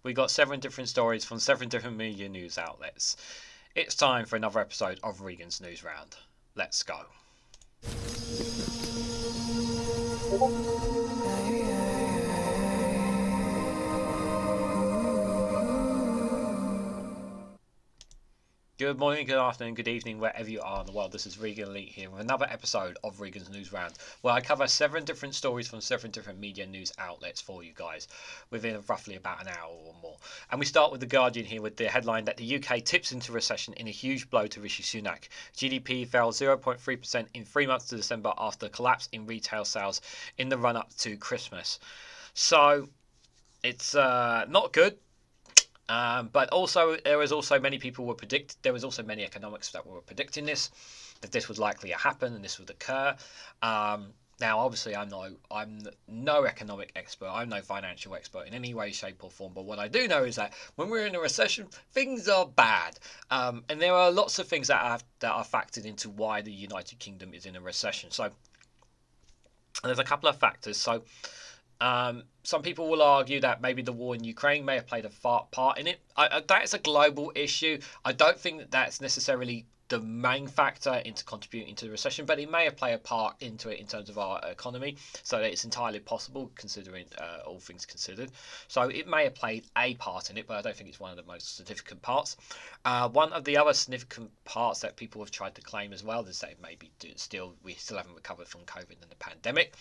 We got 7 different stories from 7 different media news outlets. It's time for another episode of Regan's Newsround. Let's go. Good morning, good afternoon, good evening, wherever you are in the world. This is Reganelite here with another episode of Regan's Newsround, where I cover 7 different stories from 7 different media news outlets for you guys within roughly about an hour or more. And we start with The Guardian here with the headline that the UK tips into recession in a huge blow to Rishi Sunak. GDP fell 0.3% in 3 months to December after a collapse in retail sales in the run-up to Christmas. So, it's not good. But also, there was also many economics that were predicting this, that this would likely happen and this would occur. Now, obviously, I'm no economic expert. I'm no financial expert in any way, shape, or form. But what I do know is that when we're in a recession, things are bad, and there are lots of things that are factored into why the United Kingdom is in a recession. So, there's a couple of factors. So, some people will argue that maybe the war in Ukraine may have played a part in it. That is a global issue. I don't think that that's necessarily the main factor into contributing to the recession, but it may have played a part into it in terms of our economy. So it's entirely possible, considering all things considered. So it may have played a part in it, but I don't think it's one of the most significant parts. One of the other significant parts that people have tried to claim as well is that we still haven't recovered from COVID and the pandemic,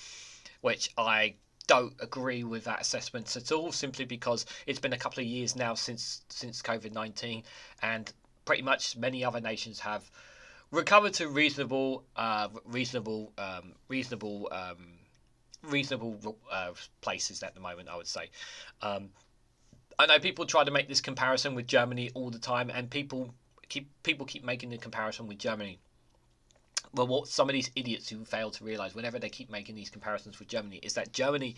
which I don't agree with that assessment at all, simply because it's been a couple of years now since COVID-19, and pretty much many other nations have recovered to reasonable places at the moment, I would say. I know people try to make this comparison with Germany all the time, and people keep making the comparison with Germany. Well, what some of these idiots who fail to realise whenever they keep making these comparisons with Germany is that Germany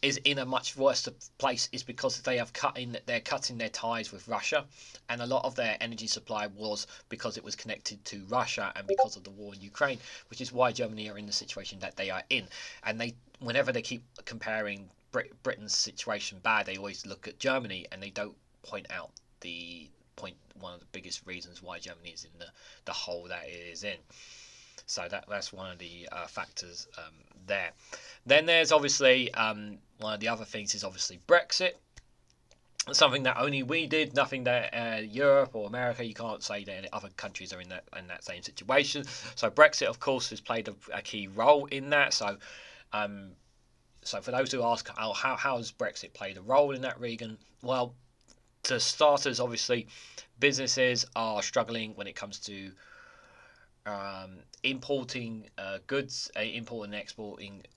is in a much worse place is because they're cutting their ties with Russia, and a lot of their energy supply was because it was connected to Russia and because of the war in Ukraine, which is why Germany are in the situation that they are in. And whenever they keep comparing Britain's situation bad, they always look at Germany and they don't point out one of the biggest reasons why Germany is in the hole that it is in. So that's one of the factors there. Then there's obviously one of the other things is obviously Brexit. Something that only we did, nothing that Europe or America. You can't say that other countries are in that same situation. So Brexit, of course, has played a key role in that. So for those who ask, how has Brexit played a role in that, Regan? Well, to starters, obviously, businesses are struggling when it comes to importing goods. Importing and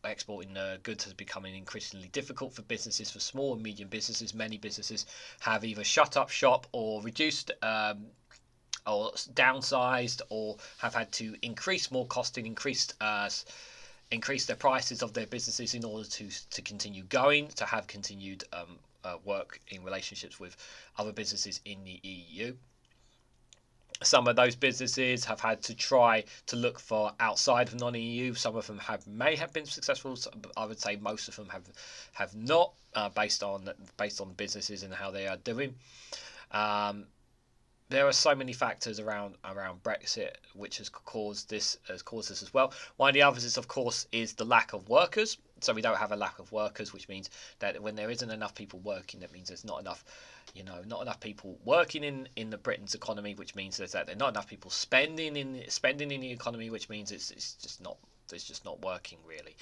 exporting goods has become increasingly difficult for businesses, for small and medium businesses. Many businesses have either shut up shop or reduced or downsized, or have had to increase more costing, increase their prices of their businesses in order to continue going, to have continued work in relationships with other businesses in the EU. Some of those businesses have had to try to look for outside of non-EU. Some of them may have been successful. I would say most of them have not, based on businesses and how they are doing. There are so many factors around Brexit which has caused this as well. One of the others is, of course, is the lack of workers. So we don't have a lack of workers, which means that when there isn't enough people working, that means there's not enough people working in the Britain's economy, which means that there's not enough people spending in the economy, which means it's just not working really.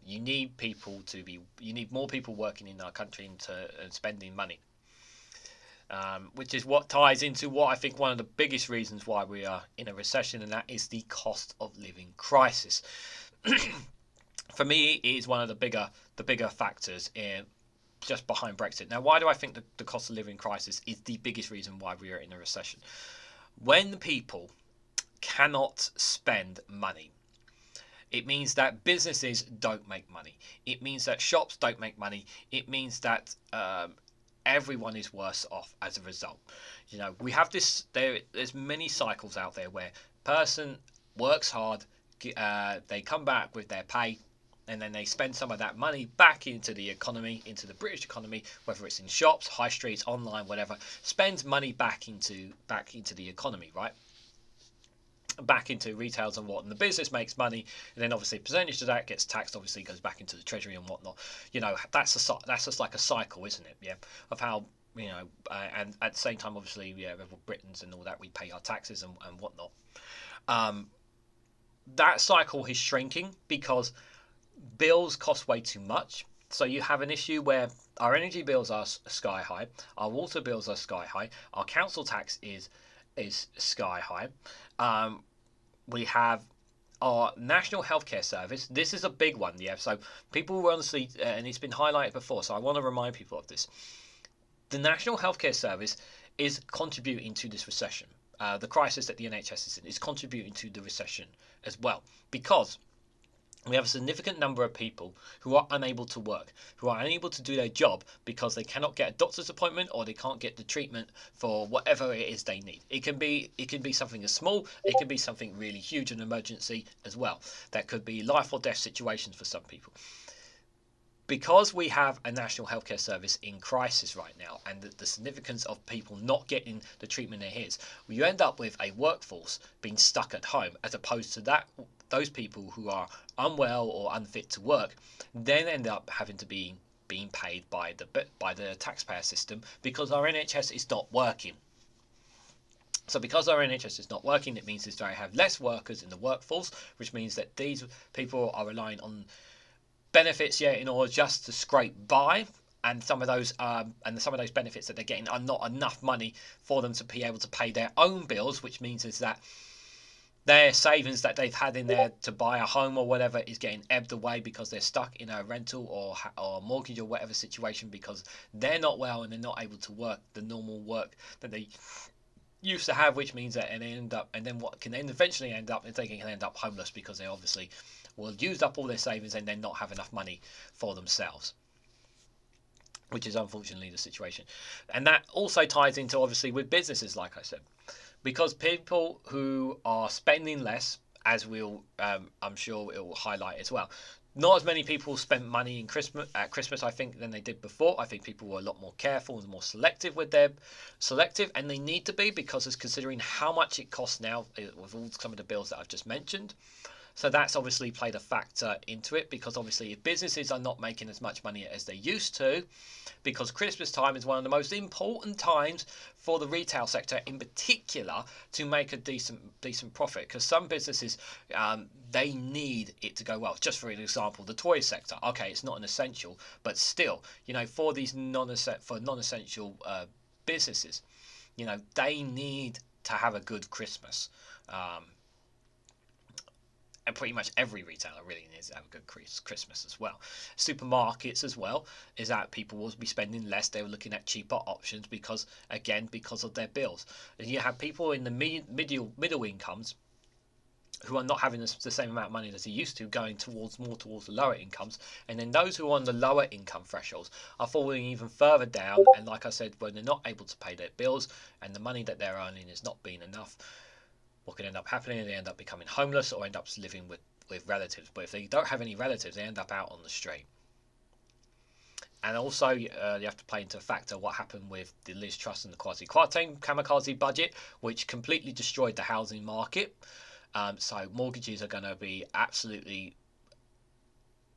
You need more people working in our country and spending money. Which is what ties into what I think one of the biggest reasons why we are in a recession, and that is the cost of living crisis. For me, it is one of the bigger factors just behind Brexit. Now, why do I think the cost of living crisis is the biggest reason why we are in a recession? When people cannot spend money, it means that businesses don't make money. It means that shops don't make money. It means that everyone is worse off as a result. We have this. There's many cycles out there where person works hard, they come back with their pay, and then they spend some of that money back into the economy, into the British economy, whether it's in shops, high streets, online, whatever. Spends money back into the economy, right? Back into retails and what, and the business makes money, and then obviously a percentage of that gets taxed. Obviously, goes back into the treasury and whatnot. That's just like a cycle, isn't it? Yeah, of how and at the same time, obviously, yeah, Britons and all that, we pay our taxes and whatnot. That cycle is shrinking because bills cost way too much. So you have an issue where our energy bills are sky high, our water bills are sky high, our council tax is sky high. We have our National Healthcare Service. This is a big one, yeah. So people will honestly, and it's been highlighted before, so I want to remind people of this. The National Healthcare Service is contributing to this recession. The crisis that the NHS is in is contributing to the recession as well, because we have a significant number of people who are unable to work, who are unable to do their job because they cannot get a doctor's appointment or they can't get the treatment for whatever it is they need. It can be something as small, it can be something really huge, an emergency as well. That could be life or death situations for some people. Because we have a national healthcare service in crisis right now, and the significance of people not getting the treatment they need, you end up with a workforce being stuck at home, as opposed to those people who are unwell or unfit to work, then end up having to be being paid by the taxpayer system because our NHS is not working. So because our NHS is not working, it means that I have less workers in the workforce, which means that these people are relying on benefits, yeah, in order just to scrape by, and some of those benefits that they're getting are not enough money for them to be able to pay their own bills, which means is that their savings that they've had in there to buy a home or whatever is getting ebbed away because they're stuck in a rental or mortgage or whatever situation because they're not well and they're not able to work the normal work that they used to have, which means that what can then eventually end up is they can end up homeless because they obviously will use up all their savings and then not have enough money for themselves, which is unfortunately the situation. And that also ties into obviously with businesses, like I said, because people who are spending less, as I'm sure it will highlight as well. Not as many people spent money at Christmas, I think, than they did before. I think people were a lot more careful and more selective, and they need to be, because it's considering how much it costs now with all some of the bills that I've just mentioned. So that's obviously played a factor into it, because obviously if businesses are not making as much money as they used to, because Christmas time is one of the most important times for the retail sector in particular to make a decent profit, because some businesses they need it to go well. Just for an example, the toy sector, okay, it's not an essential, but still, for these non-essential businesses, they need to have a good Christmas. And pretty much every retailer really needs to have a good Christmas as well. Supermarkets as well, is that people will be spending less. They were looking at cheaper options because of their bills. And you have people in the middle incomes who are not having the same amount of money as they used to, going towards the lower incomes, and then those who are on the lower income thresholds are falling even further down. And like I said, when they're not able to pay their bills and the money that they're earning is not being enough, what can end up happening? They end up becoming homeless or end up living with relatives. But if they don't have any relatives, they end up out on the street. And also, you have to play into factor what happened with the Liz Truss and the Kwasi Kwarteng kamikaze budget, which completely destroyed the housing market. So mortgages are going to be absolutely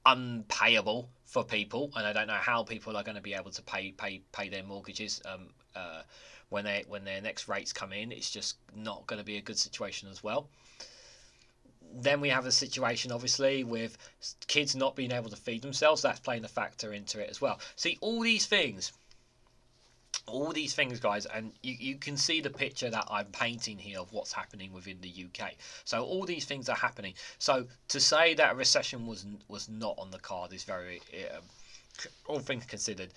unpayable for people, and I don't know how people are going to be able to pay their mortgages when their next rates come in. It's just not going to be a good situation as well. Then we have a situation, obviously, with kids not being able to feed themselves. That's playing a factor into it as well. See, all these things, guys, and you can see the picture that I'm painting here of what's happening within the UK. So all these things are happening. So to say that a recession was not on the card is very, all things considered,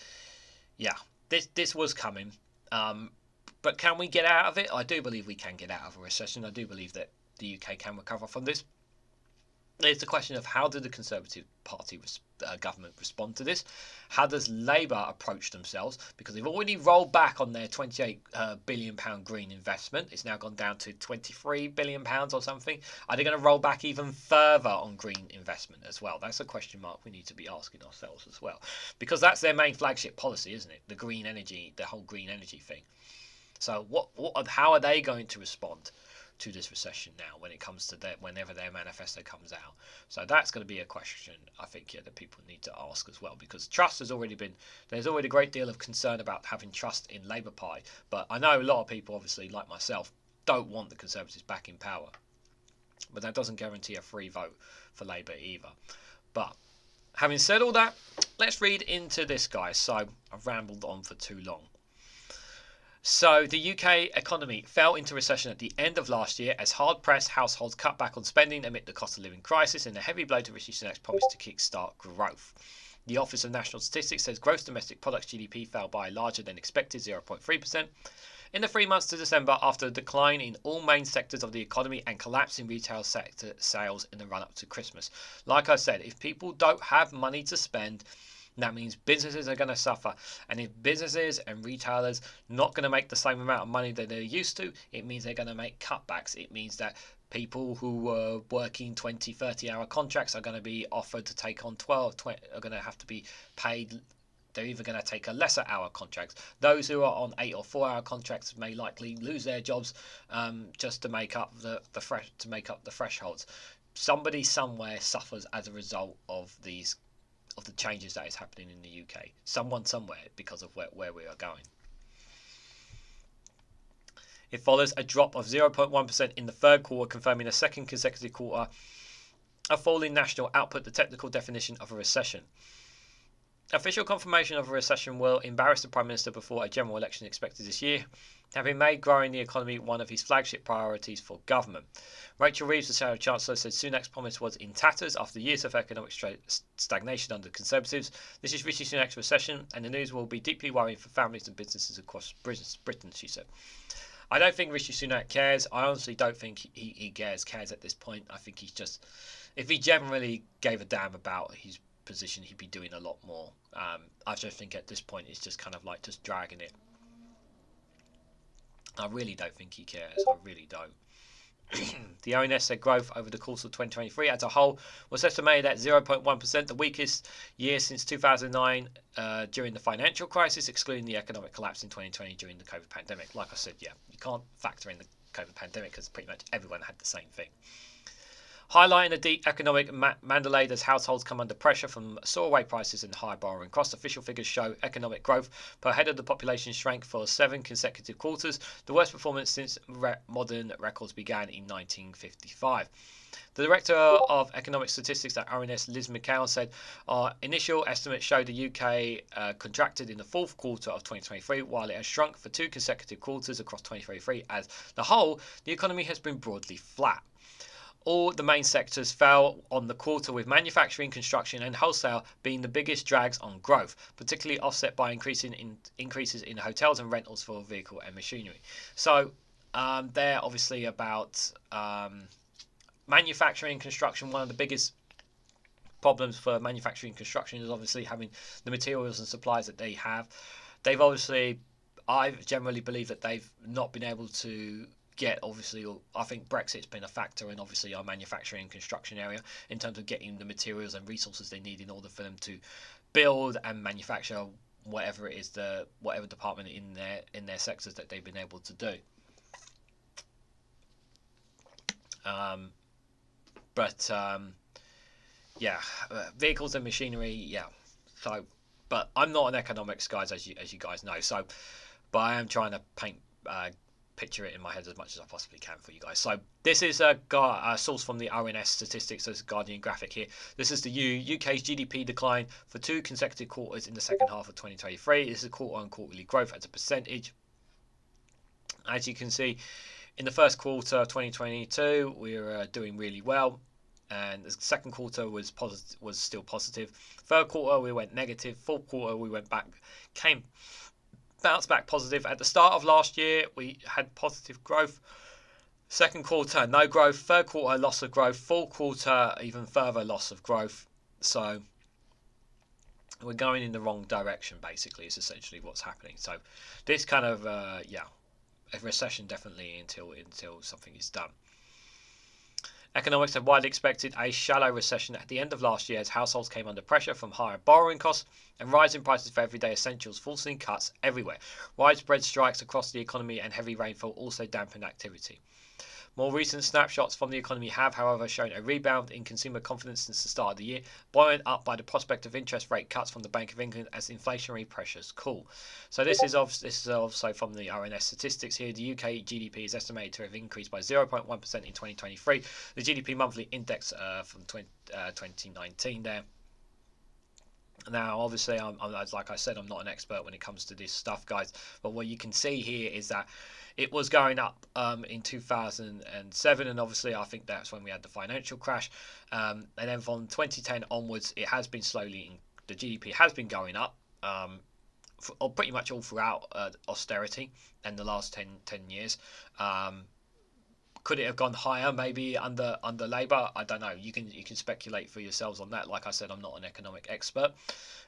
yeah, this was coming. But can we get out of it? I do believe we can get out of a recession. I do believe that the UK can recover from this. It's a question of how did the Conservative Party government respond to this? How does Labour approach themselves? Because they've already rolled back on their £28 billion green investment. It's now gone down to £23 billion or something. Are they going to roll back even further on green investment as well? That's a question mark we need to be asking ourselves as well. Because that's their main flagship policy, isn't it? The green energy, the whole green energy thing. So how are they going to respond to this recession now when it comes to whenever their manifesto comes out? So that's going to be a question I think that people need to ask as well, because there's already a great deal of concern about having trust in Labour Party, but I know a lot of people, obviously like myself, don't want the Conservatives back in power, but that doesn't guarantee a free vote for Labour either. But having said all that, let's read into this, guys. So I've rambled on for too long. So the UK economy fell into recession at the end of last year as hard-pressed households cut back on spending amid the cost of living crisis and a heavy blow to Rishi Sunak's promise to kickstart growth. The Office of National Statistics says gross domestic products GDP fell by a larger than expected 0.3% in the 3 months to December after a decline in all main sectors of the economy and collapse in retail sector sales in the run-up to Christmas. Like I said, if people don't have money to spend, that means businesses are going to suffer. And if businesses and retailers not going to make the same amount of money that they're used to, it means they're going to make cutbacks. It means that people who were working 20, 30-hour contracts are going to be offered to take on 12, 20, are going to have to be paid. They're either going to take a lesser hour contracts. Those who are on 8 or 4 hour contracts may likely lose their jobs just to make up the thresholds. Somebody somewhere suffers as a result of the changes that is happening in the UK. Someone somewhere, because of where we are going. It follows a drop of 0.1% in the third quarter, confirming a second consecutive quarter of falling national output, the technical definition of a recession. Official confirmation of a recession will embarrass the Prime Minister before a general election expected this year, having made growing the economy one of his flagship priorities for government. Rachel Reeves, the Shadow Chancellor, said Sunak's promise was in tatters after years of economic stagnation under the Conservatives. This is Rishi Sunak's recession, and the news will be deeply worrying for families and businesses across Britain, she said. I don't think Rishi Sunak cares. I honestly don't think he cares at this point. I think he's just, if he generally gave a damn about his position, he'd be doing a lot more. I just think at this point it's just kind of like just dragging it. I really don't think he cares. I really don't. The ONS said growth over the course of 2023 as a whole was estimated at 0.1%, the weakest year since 2009 during the financial crisis, excluding the economic collapse in 2020 during the COVID pandemic. Like I said, yeah, you can't factor in the COVID pandemic because pretty much everyone had the same thing. Highlighting a deep economic mandate as households come under pressure from soaring prices and high borrowing costs, official figures show economic growth per head of the population shrank for 7 consecutive quarters, the worst performance since modern records began in 1955. The Director of Economic Statistics at ONS, Liz McHale, said our initial estimates show the UK contracted in the fourth quarter of 2023, while it has shrunk for 2 consecutive quarters across 2023. As the whole, the economy has been broadly flat. All the main sectors fell on the quarter, with manufacturing, construction and wholesale being the biggest drags on growth, particularly offset by increases in hotels and rentals for vehicle and machinery. So they're obviously about manufacturing and construction. One of the biggest problems for manufacturing and construction is obviously having the materials and supplies that they have. I generally believe that they've not been able to obviously, I think Brexit's been a factor in obviously our manufacturing and construction area in terms of getting the materials and resources they need in order for them to build and manufacture whatever it is, whatever department in their sectors that they've been able to do. Vehicles and machinery, yeah. So, but I'm not an economics guy, as you guys know. So, but I am trying to picture it in my head as much as I possibly can for you guys. So this is a source from the ONS statistics. There's a Guardian graphic here. This is the UK's GDP decline for 2 consecutive quarters in the second half of 2023. This is quarter-on-quarterly growth as a percentage. As you can see, in the first quarter of 2022, we were doing really well, and the second quarter was still positive. Third quarter we went negative. Fourth quarter we bounced back positive. At the start of last year, we had positive growth. Second quarter, no growth. Third quarter, loss of growth. Fourth quarter, even further loss of growth. So we're going in the wrong direction, basically, is essentially what's happening. So this kind of, a recession definitely until something is done. Economics had widely expected a shallow recession at the end of last year as households came under pressure from higher borrowing costs and rising prices for everyday essentials, forcing cuts everywhere. Widespread strikes across the economy and heavy rainfall also dampened activity. More recent snapshots from the economy have, however, shown a rebound in consumer confidence since the start of the year, buoyed up by the prospect of interest rate cuts from the Bank of England as inflationary pressures cool. So this is also from the RNS statistics here. The UK GDP is estimated to have increased by 0.1% in 2023. The GDP monthly index from 2019 there. Now, obviously, I'm like I said, I'm not an expert when it comes to this stuff, guys. But what you can see here is that it was going up in 2007, and obviously, I think that's when we had the financial crash. And then from 2010 onwards, it has been slowly. The GDP has been going up, pretty much all throughout austerity and the last 10 years. Could it have gone higher, maybe under Labour? I don't know. You can speculate for yourselves on that. Like I said, I'm not an economic expert.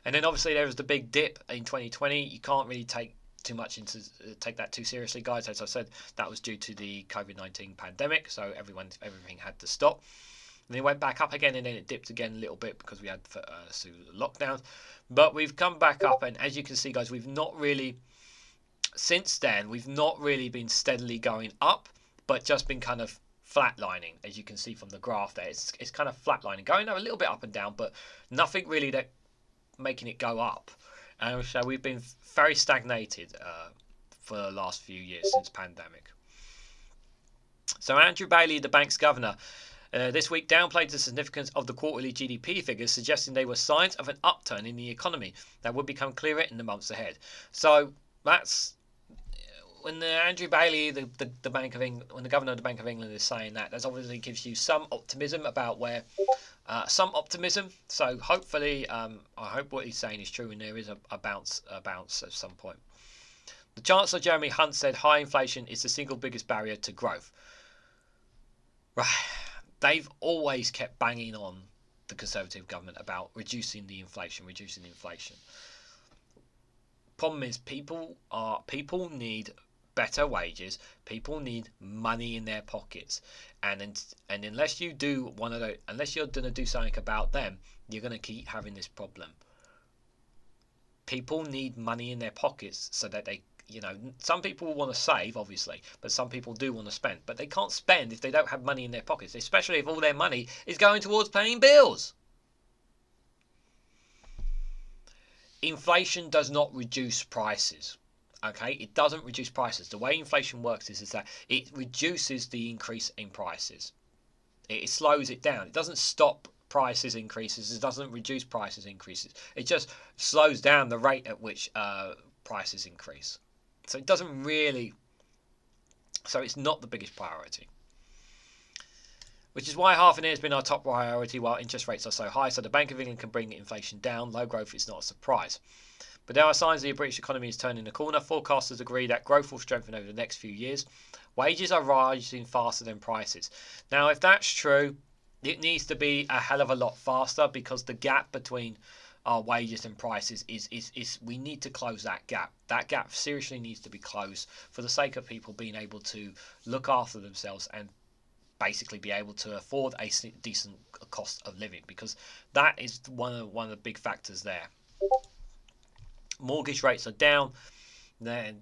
And then obviously there was the big dip in 2020. You can't really take that too seriously, guys. As I said, that was due to the COVID-19 pandemic, so everything had to stop. And then it went back up again, and then it dipped again a little bit because we had lockdowns. But we've come back up, and as you can see, guys, since then we've not really been steadily going up, but just been kind of flatlining, as you can see from the graph there. It's kind of flatlining, going a little bit up and down, but nothing really that making it go up. And so we've been very stagnated for the last few years since pandemic. So Andrew Bailey, the bank's governor, this week downplayed the significance of the quarterly GDP figures, suggesting they were signs of an upturn in the economy that would become clearer in the months ahead. So that's when Andrew Bailey, the Bank of England, when the governor of the Bank of England is saying that obviously gives you some optimism about where, some optimism. So hopefully, I hope what he's saying is true, and there is a bounce at some point. The Chancellor Jeremy Hunt said high inflation is the single biggest barrier to growth. Right, they've always kept banging on the Conservative government about reducing the inflation. Problem is, people need better wages. People need money in their pockets, and unless you do one of those, unless you're going to do something about them, you're going to keep having this problem. People need money in their pockets so that they, some people want to save, obviously, but some people do want to spend, but they can't spend if they don't have money in their pockets, especially if all their money is going towards paying bills. Inflation does not reduce prices. Okay, it doesn't reduce prices. The way inflation works is that it reduces the increase in prices. It slows it down. It doesn't stop prices increases. It doesn't reduce prices increases. It just slows down the rate at which prices increase. So it doesn't really. So it's not the biggest priority. Which is why half an year has been our top priority while interest rates are so high. So the Bank of England can bring inflation down. Low growth is not a surprise. But there are signs the British economy is turning the corner. Forecasters agree that growth will strengthen over the next few years. Wages are rising faster than prices. Now, if that's true, it needs to be a hell of a lot faster, because the gap between our wages and prices is we need to close that gap. That gap seriously needs to be closed for the sake of people being able to look after themselves and basically be able to afford a decent cost of living, because that is one of the big factors there. Mortgage rates are down. I'm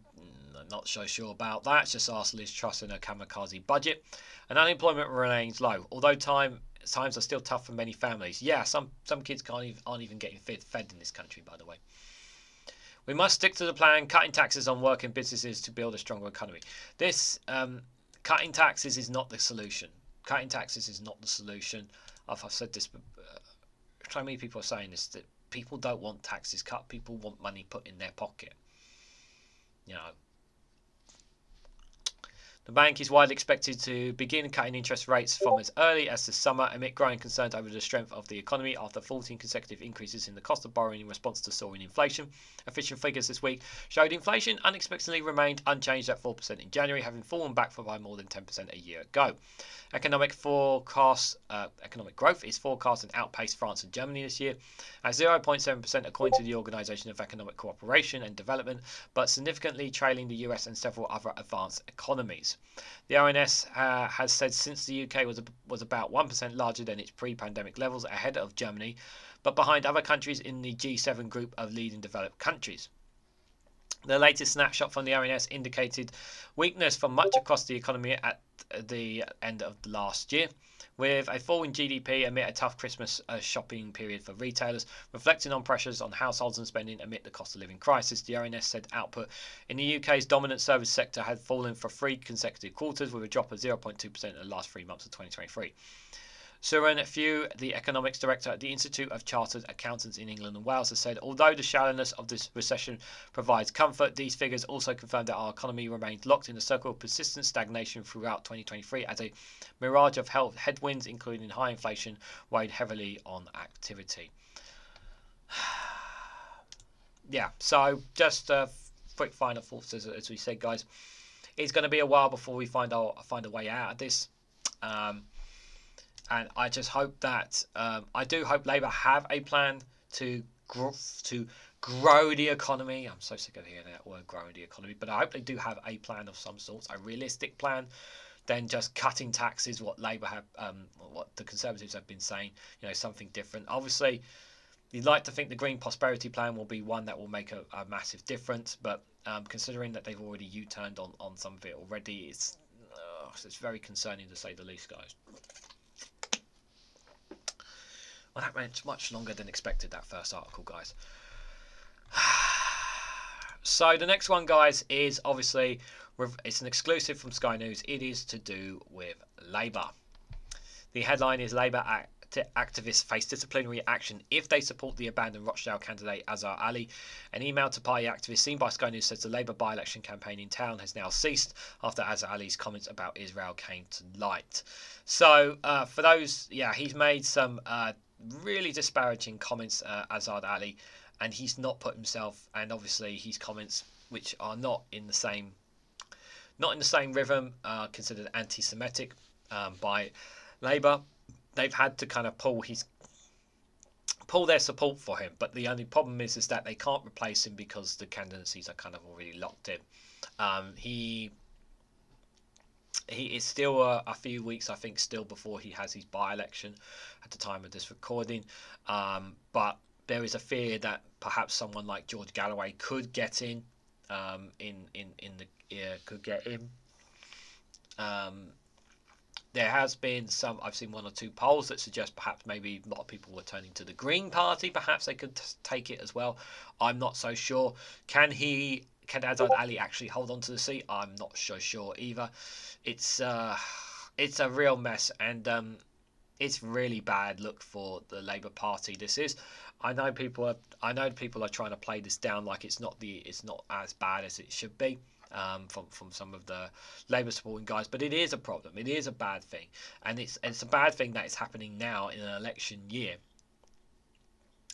not so sure about that. Just ask Liz Truss in her kamikaze budget. And unemployment remains low, although times are still tough for many families. Yeah, some kids aren't even getting fed in this country, by the way. We must stick to the plan, cutting taxes on working businesses to build a stronger economy. This cutting taxes is not the solution. Cutting taxes is not the solution. I've said this, but so many people are saying this, that people don't want taxes cut. People want money put in their pocket. The bank is widely expected to begin cutting interest rates from as early as this summer, amid growing concerns over the strength of the economy after 14 consecutive increases in the cost of borrowing in response to soaring inflation. Official figures this week showed inflation unexpectedly remained unchanged at 4% in January, having fallen back by more than 10% a year ago. Economic growth is forecast to outpace France and Germany this year at 0.7% according to the Organisation of Economic Cooperation and Development, but significantly trailing the US and several other advanced economies. The ONS has said since the UK was about 1% larger than its pre-pandemic levels, ahead of Germany, but behind other countries in the G7 group of leading developed countries. The latest snapshot from the ONS indicated weakness for much across the economy at the end of last year, with a fall in GDP amid a tough Christmas shopping period for retailers, reflecting on pressures on households and spending amid the cost of living crisis. The ONS said output in the UK's dominant service sector had fallen for 3 consecutive quarters, with a drop of 0.2% in the last 3 months of 2023. Suren Few, the economics director at the Institute of Chartered Accountants in England and Wales, has said, although the shallowness of this recession provides comfort, these figures also confirm that our economy remained locked in a circle of persistent stagnation throughout 2023 as a mirage of health headwinds, including high inflation, weighed heavily on activity. Yeah, so just quick final thoughts as we said, guys. It's going to be a while before we find a way out of this. And I just hope that I do hope Labour have a plan to grow the economy. I'm so sick of hearing that word, growing the economy. But I hope they do have a plan of some sort, a realistic plan, than just cutting taxes. What Labour have, what the Conservatives have been saying, something different. Obviously, you'd like to think the Green Prosperity Plan will be one that will make a massive difference. But considering that they've already U-turned on some of it already, it's very concerning to say the least, guys. Well, that went much longer than expected, that first article, guys. So the next one, guys, is obviously, it's an exclusive from Sky News. It is to do with Labour. The headline is Labour activists face disciplinary action if they support the abandoned Rochdale candidate Azhar Ali. An email to party activists seen by Sky News says the Labour by-election campaign in town has now ceased after Azhar Ali's comments about Israel came to light. So for those, he's made some really disparaging comments, Azhar Ali, and he's not put himself, and obviously his comments, which are not in the same rhythm, considered anti-Semitic by Labour. They've had to kind of pull their support for him, but the only problem is that they can't replace him because the candidacies are kind of already locked in. He is still a few weeks, I think, still before he has his by-election at the time of this recording. But there is a fear that perhaps someone like George Galloway could get in. Could get in. There has been I've seen 1 or 2 polls that suggest perhaps maybe a lot of people were turning to the Green Party. Perhaps they could take it as well. I'm not so sure. Can Azhar Ali actually hold on to the seat? I'm not so sure either. It's a real mess, and it's really bad look for the Labour Party. This is. I know people are trying to play this down like it's not as bad as it should be. From some of the Labour supporting guys, but it is a problem. It is a bad thing, and it's a bad thing that it's happening now in an election year.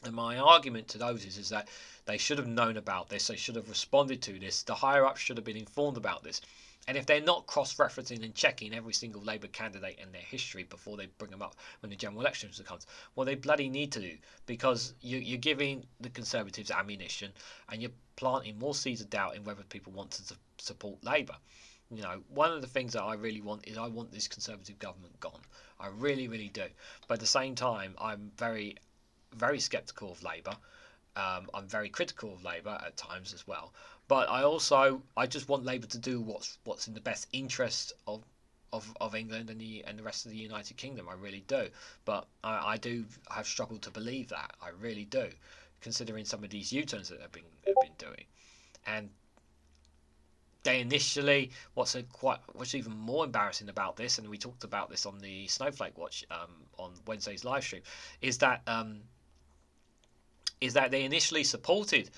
And my argument to those is that they should have known about this. They should have responded to this. The higher ups should have been informed about this. And if they're not cross-referencing and checking every single Labour candidate and their history before they bring them up when the general election comes, well, they bloody need to do, because you're giving the Conservatives ammunition and you're planting more seeds of doubt in whether people want to support Labour. One of the things that I really want is I want this Conservative government gone. I really, really do. But at the same time, I'm very, very sceptical of Labour. I'm very critical of Labour at times as well. But I just want Labour to do what's in the best interest of England and the rest of the United Kingdom. I really do. But I do have struggled to believe that. I really do, considering some of these U-turns that they've been doing. And they initially, what's even more embarrassing about this, and we talked about this on the Snowflake Watch on Wednesday's live stream, is that they initially supported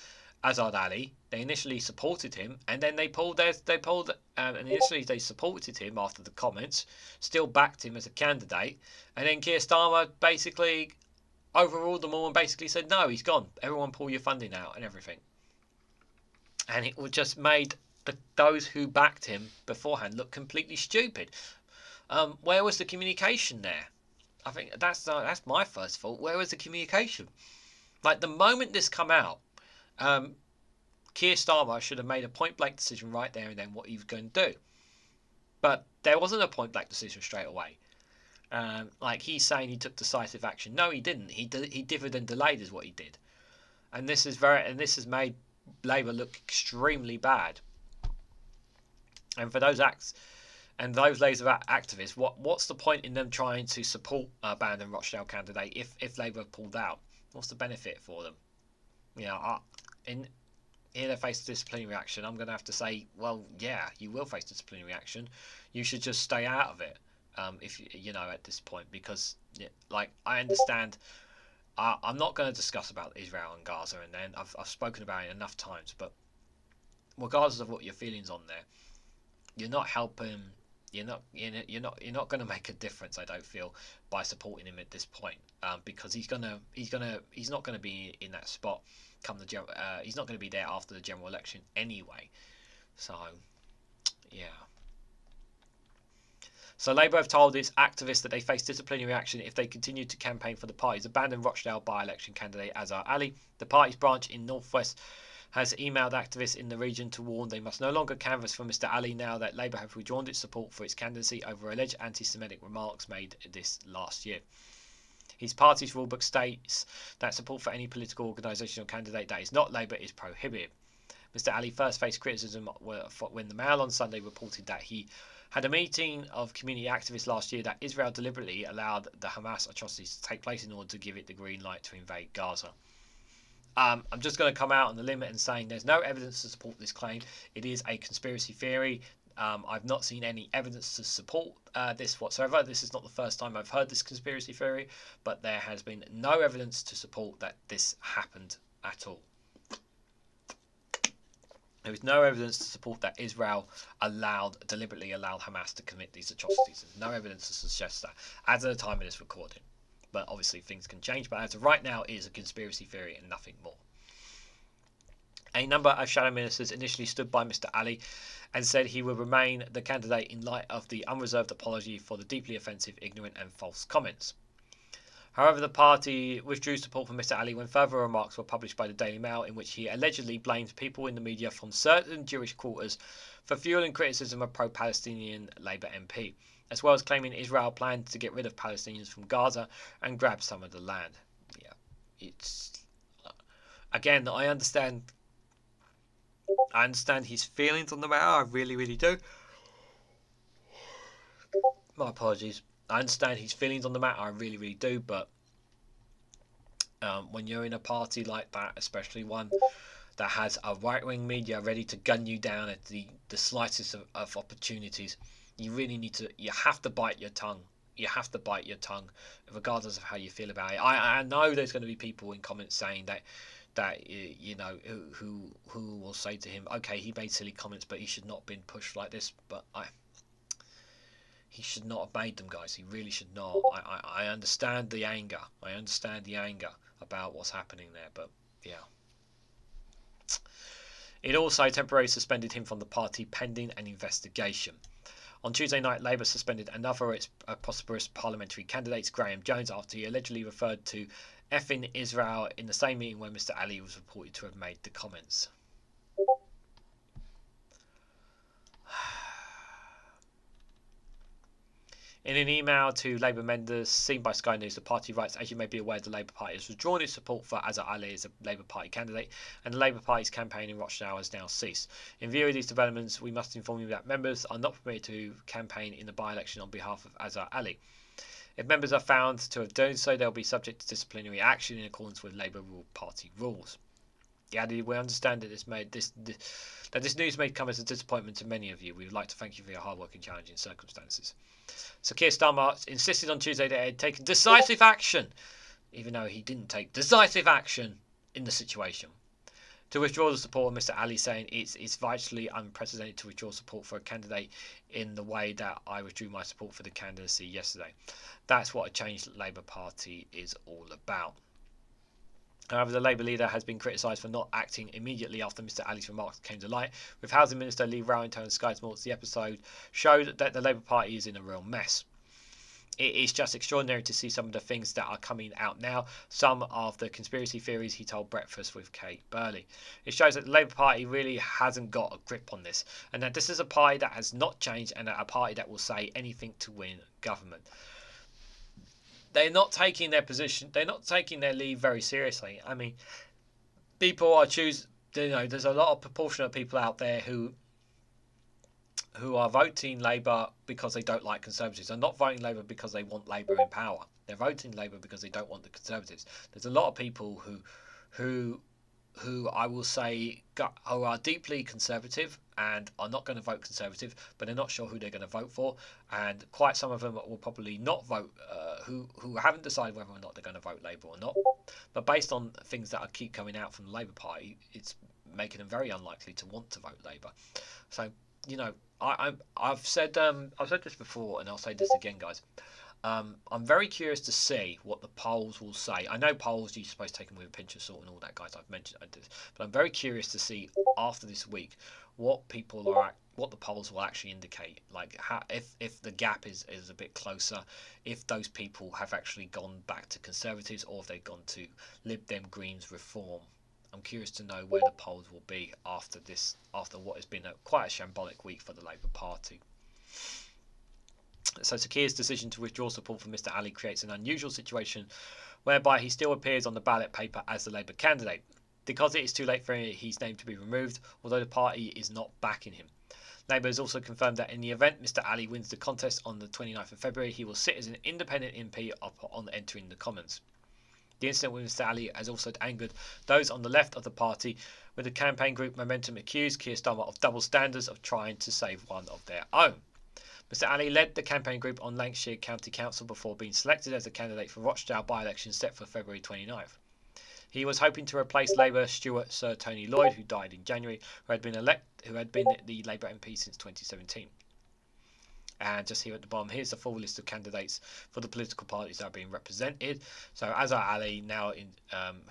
Azhar Ali. They initially supported him, and then initially they supported him after the comments, still backed him as a candidate, and then Keir Starmer basically overruled them all and basically said, no, he's gone. Everyone pull your funding out and everything. And it just made those who backed him beforehand look completely stupid. Where was the communication there? I think that's my first fault. Where was the communication? Like, the moment this come out, Keir Starmer should have made a point-blank decision right there and then what he was going to do. But there wasn't a point-blank decision straight away. Like, he's saying he took decisive action. No, he didn't. He dividend delayed is what he did. And this has made Labour look extremely bad. And for those those Labour activists, what's the point in them trying to support a abandoned Rochdale candidate if Labour pulled out? What's the benefit for them? Here they face disciplinary action. I'm going to have to say, well, yeah, you will face disciplinary action. You should just stay out of it, if at this point, because I understand. I'm not going to discuss about Israel and Gaza, and then I've spoken about it enough times. But regardless of what your feelings on there, you're not helping. You're not going to make a difference. I don't feel by supporting him at this point, because he's not going to be in that spot come he's not going to be there after the general election anyway. So, yeah. So Labour have told its activists that they face disciplinary action if they continue to campaign for the party's abandoned Rochdale by-election candidate Azhar Ali. The party's branch in North West has emailed activists in the region to warn they must no longer canvass for Mr Ali now that Labour have withdrawn its support for its candidacy over alleged anti-Semitic remarks made this last year. His party's rulebook states that support for any political organisation or candidate that is not Labour is prohibited. Mr Ali first faced criticism when the Mail on Sunday reported that he had a meeting of community activists last year that Israel deliberately allowed the Hamas atrocities to take place in order to give it the green light to invade Gaza. I'm just going to come out on the limit and saying there's no evidence to support this claim. It is a conspiracy theory. I've not seen any evidence to support this whatsoever. This is not the first time I've heard this conspiracy theory, but there has been no evidence to support that this happened at all. There is no evidence to support that Israel deliberately allowed Hamas to commit these atrocities. There's no evidence to suggest that as of the time of this recording. But obviously things can change. But as of right now, it is a conspiracy theory and nothing more. A number of shadow ministers initially stood by Mr Ali and said he would remain the candidate in light of the unreserved apology for the deeply offensive, ignorant and false comments. However, the party withdrew support for Mr Ali when further remarks were published by the Daily Mail in which he allegedly blamed people in the media from certain Jewish quarters for fueling criticism of pro-Palestinian Labour MP, as well as claiming Israel planned to get rid of Palestinians from Gaza and grab some of the land. Yeah, it's... Again, I understand his feelings on the matter. I really, really do. My apologies. I understand his feelings on the matter. I really, really do. But when you're in a party like that, especially one that has a right-wing media ready to gun you down at the slightest of opportunities, you really need to. You have to bite your tongue. You have to bite your tongue, regardless of how you feel about it. I know there's going to be people in comments saying that who will say to him, okay, he made silly comments, but he should not have been pushed like this. But he should not have made them, guys. He really should not. I understand the anger. I understand the anger about what's happening there. But yeah. It also temporarily suspended him from the party pending an investigation. On Tuesday night, Labour suspended another of its prosperous parliamentary candidates, Graham Jones, after he allegedly referred to effing Israel in the same meeting where Mr Ali was reported to have made the comments. In an email to Labour members seen by Sky News, the party writes, as you may be aware, the Labour Party has withdrawn its support for Azhar Ali as a Labour Party candidate, and the Labour Party's campaign in Rochdale has now ceased. In view of these developments, we must inform you that members are not permitted to campaign in the by-election on behalf of Azhar Ali. If members are found to have done so, they'll be subject to disciplinary action in accordance with Labour Party rules. Yeah, we understand that this news may come as a disappointment to many of you. We would like to thank you for your hard work in challenging circumstances. So Keir Starmer insisted on Tuesday that he had taken decisive action, even though he didn't take decisive action in the situation. to withdraw the support of Mr. Ali, saying it's vitally unprecedented to withdraw support for a candidate in the way that I withdrew my support for the candidacy yesterday. That's what a changed Labour Party is all about. However, the Labour leader has been criticised for not acting immediately after Mr. Ali's remarks came to light. With Housing Minister Lee Rowan telling Sky Sports the episode showed that the Labour Party is in a real mess. It is just extraordinary to see some of the things that are coming out now, some of the conspiracy theories he told Breakfast with Kate Burley. It shows that the Labour Party really hasn't got a grip on this, and that this is a party that has not changed, and a party that will say anything to win government. They're not taking their position, they're not taking their lead very seriously. I mean, people are there's a lot of proportion of people out there who are voting Labour because they don't like Conservatives. They're not voting Labour because they want Labour in power. They're voting Labour because they don't want the Conservatives. There's a lot of people who I will say who are deeply conservative and are not going to vote Conservative, but they're not sure who they're going to vote for. And quite some of them will probably not vote, who haven't decided whether or not they're going to vote Labour or not. But based on things that keep coming out from the Labour Party, it's making them very unlikely to want to vote Labour. So, I've said this before, and I'll say this again, guys. I'm very curious to see what the polls will say. I know polls you're supposed to take them with a pinch of salt and all that, guys. I've mentioned this, but I'm very curious to see after this week what the polls will actually indicate. Like if the gap is a bit closer, if those people have actually gone back to Conservatives or if they've gone to Lib Dem Greens reform. I'm curious to know where the polls will be after what has been quite a shambolic week for the Labour Party. So Sakir's decision to withdraw support for Mr. Ali creates an unusual situation whereby he still appears on the ballot paper as the Labour candidate, because it is too late for his name to be removed, although the party is not backing him. Labour has also confirmed that in the event Mr. Ali wins the contest on the 29th of February, he will sit as an independent MP upon entering the Commons. The incident with Mr. Ali has also angered those on the left of the party, with the campaign group Momentum accused Keir Starmer of double standards of trying to save one of their own. Mr. Ali led the campaign group on Lancashire County Council before being selected as a candidate for Rochdale by-election set for February 29th. He was hoping to replace Labour steward Sir Tony Lloyd, who died in January, who had been the Labour MP since 2017. And just here at the bottom, here's the full list of candidates for the political parties that are being represented. So Azhar Ali now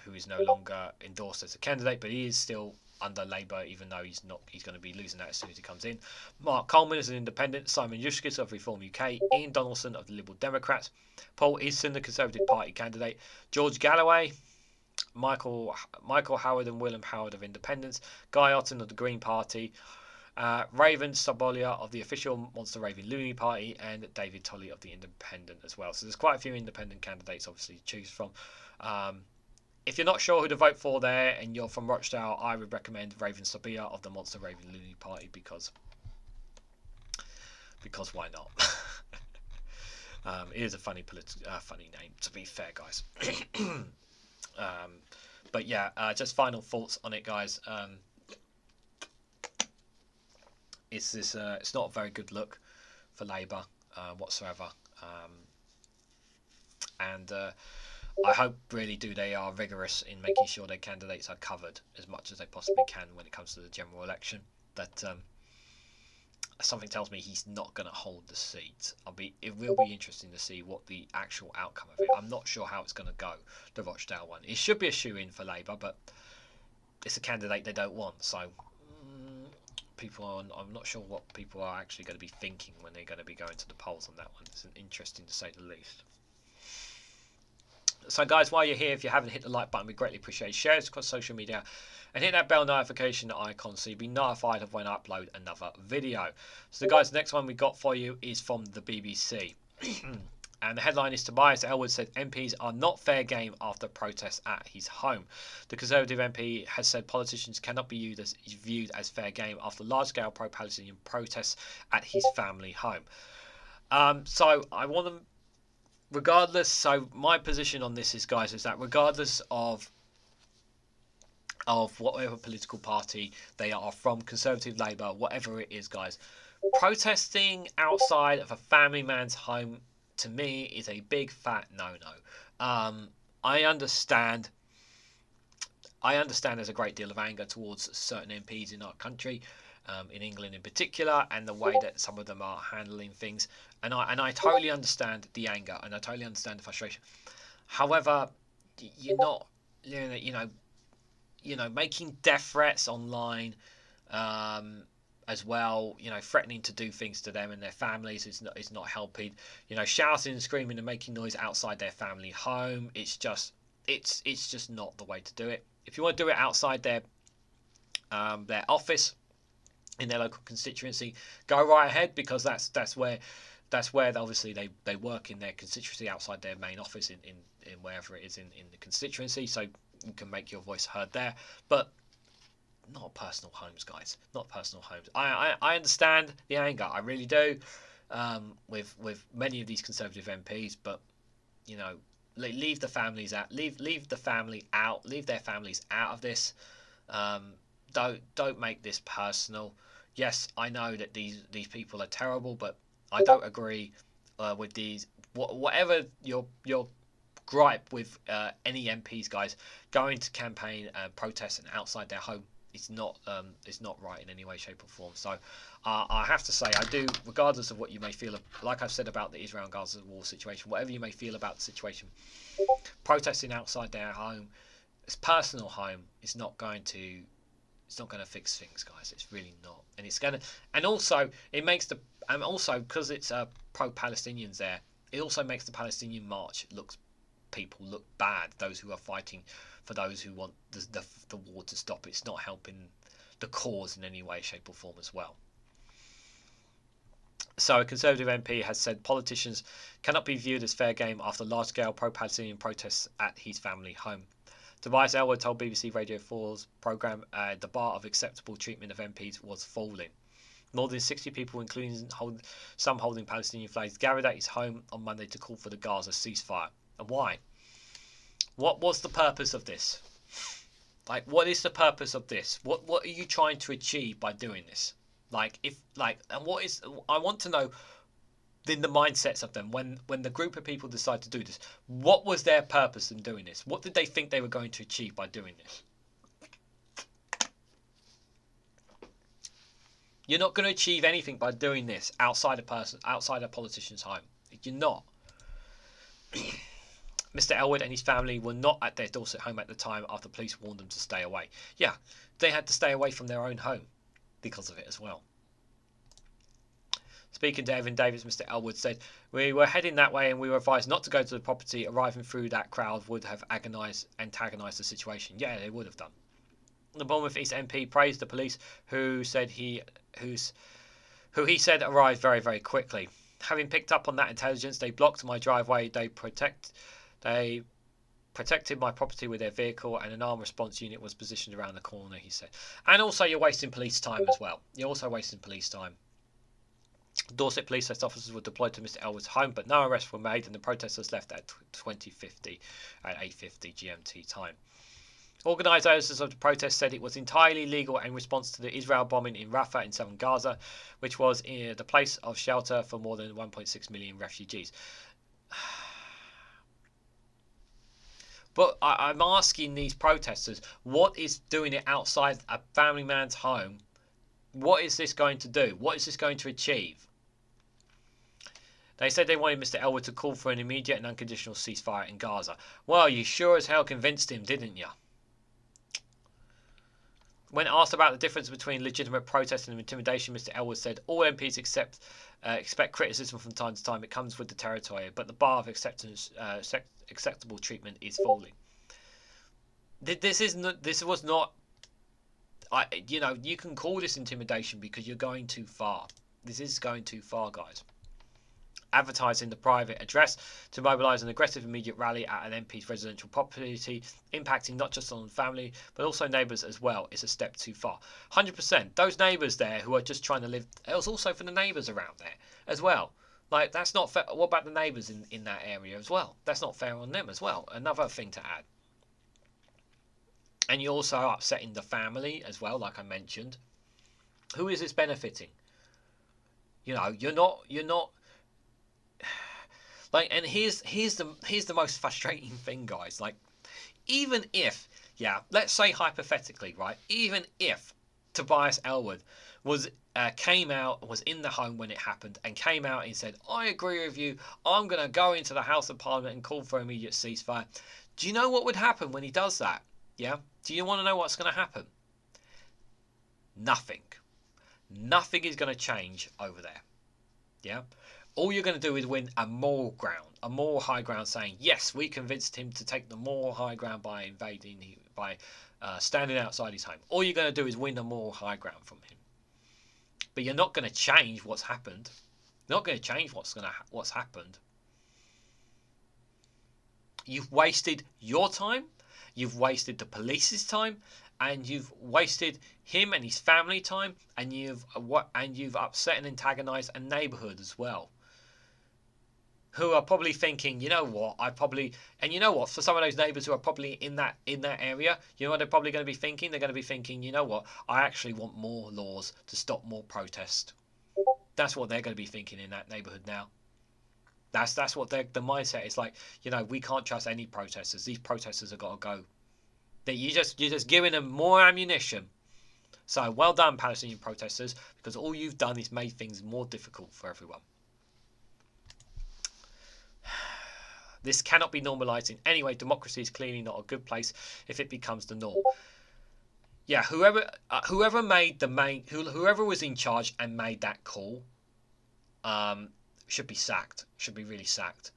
who is no longer endorsed as a candidate, but he is still under Labour, even though he's going to be losing that as soon as he comes in. Mark Coleman is an independent, Simon Yuskis of Reform UK, Ian Donaldson of the Liberal Democrats, Paul Easton, the Conservative Party candidate, George Galloway, Michael Howard and William Howard of Independents, Guy Otten of the Green Party, Raven Sabolia of the official Monster Raving Looney Party, and David Tolley of the Independent as well. So there's quite a few independent candidates obviously to choose from. If you're not sure who to vote for there and you're from Rochdale, I would recommend Raven Sabia of the Monster Raving Looney Party because why not? It is a funny name, to be fair, guys. But yeah, just final thoughts on it, guys. It's not a very good look for Labour whatsoever, and I hope really they are rigorous in making sure their candidates are covered as much as they possibly can when it comes to the general election. But something tells me he's not going to hold the seat. It will be interesting to see what the actual outcome of it. I'm not sure how it's going to go, the Rochdale one. It should be a shoe-in for Labour, but it's a candidate they don't want, so I'm not sure what people are actually going to be thinking when they're going to be going to the polls on that one. It's interesting to say the least. So guys, while you're here, if you haven't hit the like button, we greatly appreciate it. Share it across social media and hit that bell notification icon so you'll be notified of when I upload another video. So guys, the next one we got for you is from the BBC. And the headline is Tobias Ellwood said MPs are not fair game after protests at his home. The Conservative MP has said politicians cannot be viewed as fair game after large-scale pro-Palestinian protests at his family home. So I want to... So my position on this is, guys, is that regardless of whatever political party they are from, Conservative, Labour, whatever it is, guys, protesting outside of a family man's home, to me, is a big fat no-no. I understand I understand there's a great deal of anger towards certain MPs in our country, in England in particular, and the way that some of them are handling things. And I totally understand the anger, and I totally understand the frustration. However, you're not, making death threats online, as well. Threatening to do things to them and their families is not helping. Shouting and screaming and making noise outside their family home. It's just not the way to do it. If you want to do it outside their office in their local constituency, go right ahead, because that's where obviously they work in their constituency outside their main office in wherever it is in the constituency, so you can make your voice heard there. But not personal homes, guys. Not personal homes. I understand the anger. I really do. With many of these Conservative MPs, but leave the families out. Leave the family out. Leave their families out of this. Don't make this personal. Yes, I know that these people are terrible, but I don't agree with these. Whatever your gripe with any MPs, guys, going to campaign, protest, and outside their home. It's not right in any way, shape, or form. So I have to say, I do, regardless of what you may feel, like I've said about the Israel-Gaza war situation, whatever you may feel about the situation, protesting outside their home, its personal home, is not going to fix things, guys. It's really not, and also it makes because it's pro-Palestinians there, it also makes the Palestinian march people look bad. Those who are fighting for those who want the war to stop. It's not helping the cause in any way, shape, or form as well. So a Conservative MP has said politicians cannot be viewed as fair game after large-scale pro-Palestinian protests at his family home. Tobias Ellwood told BBC Radio 4's programme the bar of acceptable treatment of MPs was falling. More than 60 people, including some holding Palestinian flags, gathered at his home on Monday to call for the Gaza ceasefire. And why? What was the purpose of this? What is the purpose of this? What are you trying to achieve by doing this? And what is? I want to know in the mindsets of them when the group of people decide to do this. What was their purpose in doing this? What did they think they were going to achieve by doing this? You're not going to achieve anything by doing this outside a politician's home. You're not. Mr. Ellwood and his family were not at their Dorset home at the time after police warned them to stay away. Yeah, they had to stay away from their own home because of it as well. Speaking to Evan Davis, Mr. Ellwood said, "We were heading that way and we were advised not to go to the property. Arriving through that crowd would have antagonised the situation." Yeah, they would have done. The Bournemouth East MP praised the police, who he said arrived very, very quickly. "Having picked up on that intelligence, they blocked my driveway. They protected my property with their vehicle, and an armed response unit was positioned around the corner," he said. And also, you're wasting police time as well. You're also wasting police time. Dorset police officers were deployed to Mr. Ellwood's home, but no arrests were made, and the protesters left at 8:50 GMT time. Organisers of the protest said it was entirely legal in response to the Israel bombing in Rafah in southern Gaza, which was the place of shelter for more than 1.6 million refugees. But I'm asking these protesters, what is doing it outside a family man's home? What is this going to do? What is this going to achieve? They said they wanted Mr. Ellwood to call for an immediate and unconditional ceasefire in Gaza. Well, you sure as hell convinced him, didn't you? When asked about the difference between legitimate protest and intimidation, Mr. Ellwood said, "All MPs expect criticism from time to time. It comes with the territory, but the bar of acceptable treatment is falling." This was not. You can call this intimidation because you're going too far. This is going too far, guys. Advertising the private address to mobilise an aggressive immediate rally at an MP's residential property, impacting not just on the family but also neighbours as well, is a step too far. 100%. Those neighbours there who are just trying to live. It was also for the neighbours around there as well. That's not fair. What about the neighbours in that area as well? That's not fair on them as well. Another thing to add. And you're also upsetting the family as well, like I mentioned. Who is this benefiting? You're not. And here's the most frustrating thing, guys. Even if Yeah, let's say hypothetically, right? Even if Tobias Ellwood was was in the home when it happened and came out and said, "I agree with you. I'm going to go into the House of Parliament and call for immediate ceasefire." Do you know what would happen when he does that? Yeah. Do you want to know what's going to happen? Nothing. Nothing is going to change over there. Yeah. All you're going to do is win a moral ground, a moral high ground, saying yes, we convinced him to take the moral high ground by standing outside his home. All you're going to do is win a moral high ground from him. But you're not going to change what's happened. You're not going to change what's happened. You've wasted your time. You've wasted the police's time, and you've wasted him and his family time, and you've upset and antagonised a neighbourhood as well, who are probably thinking, you know what, for some of those neighbours who are probably in that area, you know what they're probably going to be thinking? They're going to be thinking, you know what, I actually want more laws to stop more protest. That's what they're going to be thinking in that neighbourhood now. That's what the mindset is like. You know, we can't trust any protesters. These protesters have got to go. You're just giving them more ammunition. So well done, Palestinian protesters, because all you've done is made things more difficult for everyone. This cannot be normalised in any way. Democracy is clearly not a good place if it becomes the norm. Yeah, whoever was in charge and made that call, should be sacked. Should be really sacked,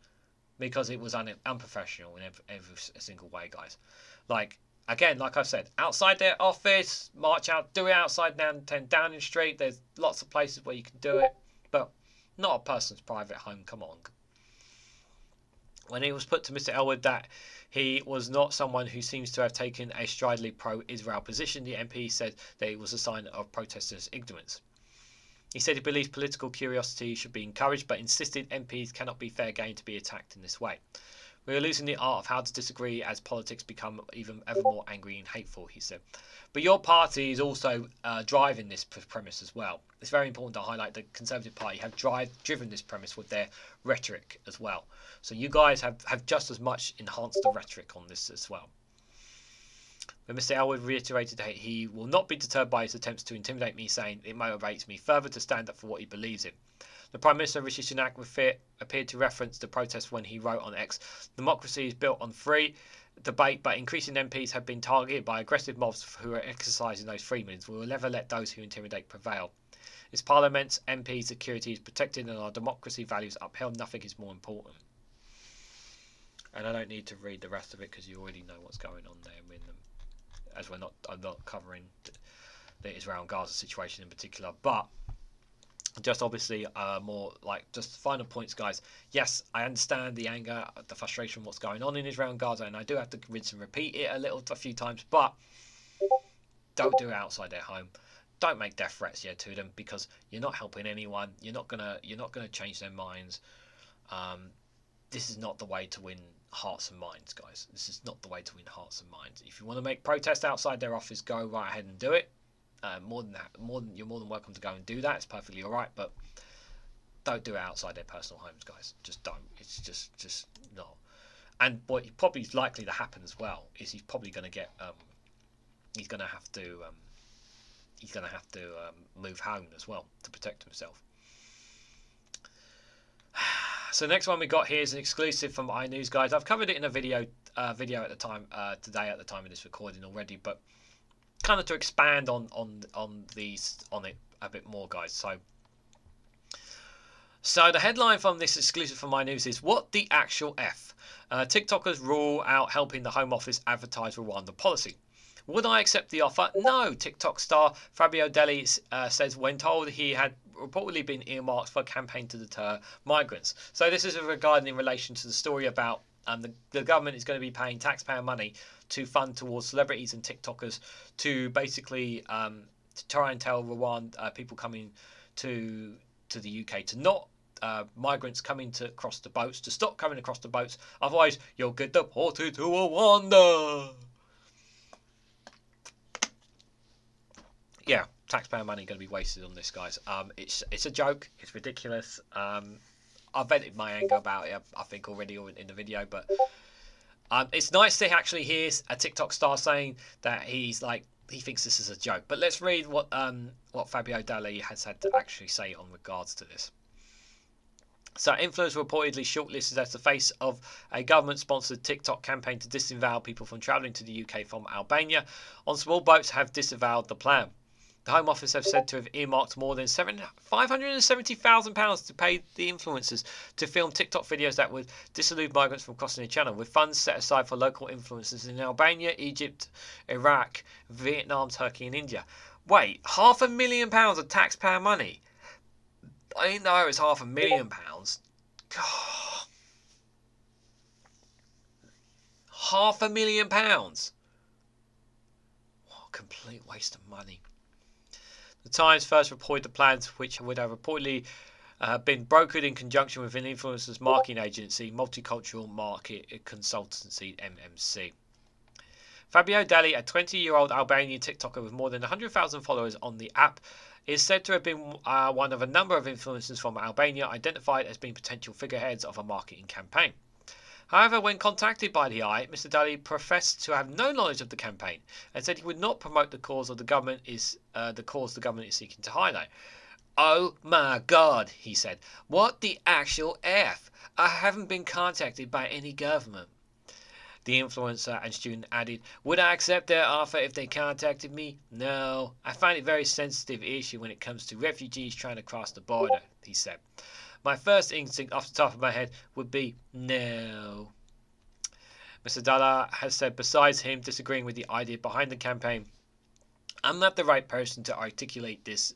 because it was unprofessional in every single way, guys. Like I've said, outside their office, march out, do it outside Downing Street. There's lots of places where you can do it, but not a person's private home. Come on. When it was put to Mr. Ellwood that he was not someone who seems to have taken a stridently pro-Israel position, the MP said that it was a sign of protesters' ignorance. He said he believes political curiosity should be encouraged, but insisted MPs cannot be fair game to be attacked in this way. We are losing the art of how to disagree as politics become ever more angry and hateful, he said. But your party is also driving this premise as well. It's very important to highlight the Conservative Party have driven this premise with their rhetoric as well. So you guys have just as much enhanced the rhetoric on this as well. But Mr. Ellwood reiterated that he will not be deterred by his attempts to intimidate me, saying it motivates me further to stand up for what he believes in. The Prime Minister, Rishi Sunak, appeared to reference the protest when he wrote on X, "Democracy is built on free debate, but increasing MPs have been targeted by aggressive mobs who are exercising those freedoms. We will never let those who intimidate prevail. This Parliament's MP security is protected and our democracy values upheld. Nothing is more important." And I don't need to read the rest of it because you already know what's going on there in them, as I'm not covering the Israel and Gaza situation in particular, but just obviously more like just final points, guys. Yes, I understand the anger, the frustration, what's going on in Israel and Gaza, and I do have to rinse and repeat it a few times, but don't do it outside their home. Don't make death threats to them, because you're not helping anyone. You're not gonna change their minds. This is not the way to win hearts and minds, guys. This is not the way to win hearts and minds. If you want to make protest outside their office, go right ahead and do it. You're more than welcome to go and do that. It's perfectly all right, but don't do it outside their personal homes, guys. Just don't. It's just not. And what probably is likely to happen as well is he's probably going to get he's going to have to move home as well to protect himself. So the next one we got here is an exclusive from iNews, guys. I've covered it in a video at the time today at the time of this recording already, but kind of to expand on it a bit more, guys. So the headline from this exclusive from iNews is, "What the actual F? TikTokers rule out helping the Home Office advertise Rwanda policy. Would I accept the offer? No." TikTok star Fabio Deli says when told he had reportedly been earmarked for a campaign to deter migrants. So this is regarding in relation to the story about the government is going to be paying taxpayer money to fund towards celebrities and TikTokers to basically to try and tell Rwanda people coming to the UK to not migrants coming across the boats to stop coming across the boats, otherwise you'll get deported to Rwanda. Yeah, taxpayer money going to be wasted on this, guys. It's a joke. It's ridiculous. I've vented my anger about it, I think, already in the video, but It's nice to actually hear a TikTok star saying that he thinks this is a joke. But let's read what Fabio Dali has had to actually say on regards to this. So, influencers reportedly shortlisted as the face of a government-sponsored TikTok campaign to disavow people from travelling to the UK from Albania on small boats have disavowed the plan. The Home Office have said to have earmarked more than £570,000 to pay the influencers to film TikTok videos that would disallude migrants from crossing the channel, with funds set aside for local influencers in Albania, Egypt, Iraq, Vietnam, Turkey and India. Wait, £500,000 of taxpayer money? I didn't know it was £500,000. God. £500,000? What a complete waste of money. The Times first reported the plans, which would have reportedly been brokered in conjunction with an influencers marketing agency, Multicultural Market Consultancy, MMC. Fabio Dali, a 20-year-old Albanian TikToker with more than 100,000 followers on the app, is said to have been one of a number of influencers from Albania identified as being potential figureheads of a marketing campaign. However, when contacted by the Eye, Mr. Dali professed to have no knowledge of the campaign and said he would not promote the cause the government is seeking to highlight. "Oh my God," he said. "What the actual F? I haven't been contacted by any government." The influencer and student added, "Would I accept their offer if they contacted me? No. I find it a very sensitive issue when it comes to refugees trying to cross the border," he said. "My first instinct off the top of my head would be no." Mr. Dalla has said, besides him disagreeing with the idea behind the campaign, "I'm not the right person to articulate this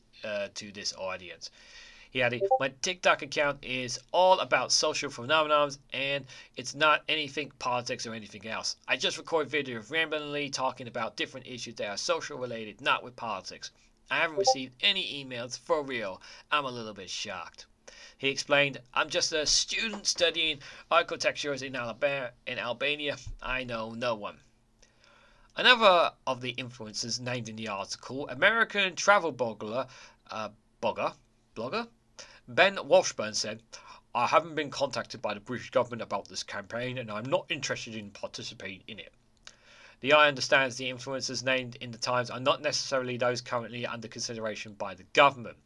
to this audience." He added, "My TikTok account is all about social phenomena and it's not anything politics or anything else. I just record videos randomly talking about different issues that are social related, not with politics. I haven't received any emails, for real. I'm a little bit shocked." He explained, "I'm just a student studying architecture in Albania. I know no one." Another of the influencers named in the article, American travel blogger Ben Washburn, said, "I haven't been contacted by the British government about this campaign and I'm not interested in participating in it." The Eye understands the influencers named in the Times are not necessarily those currently under consideration by the government.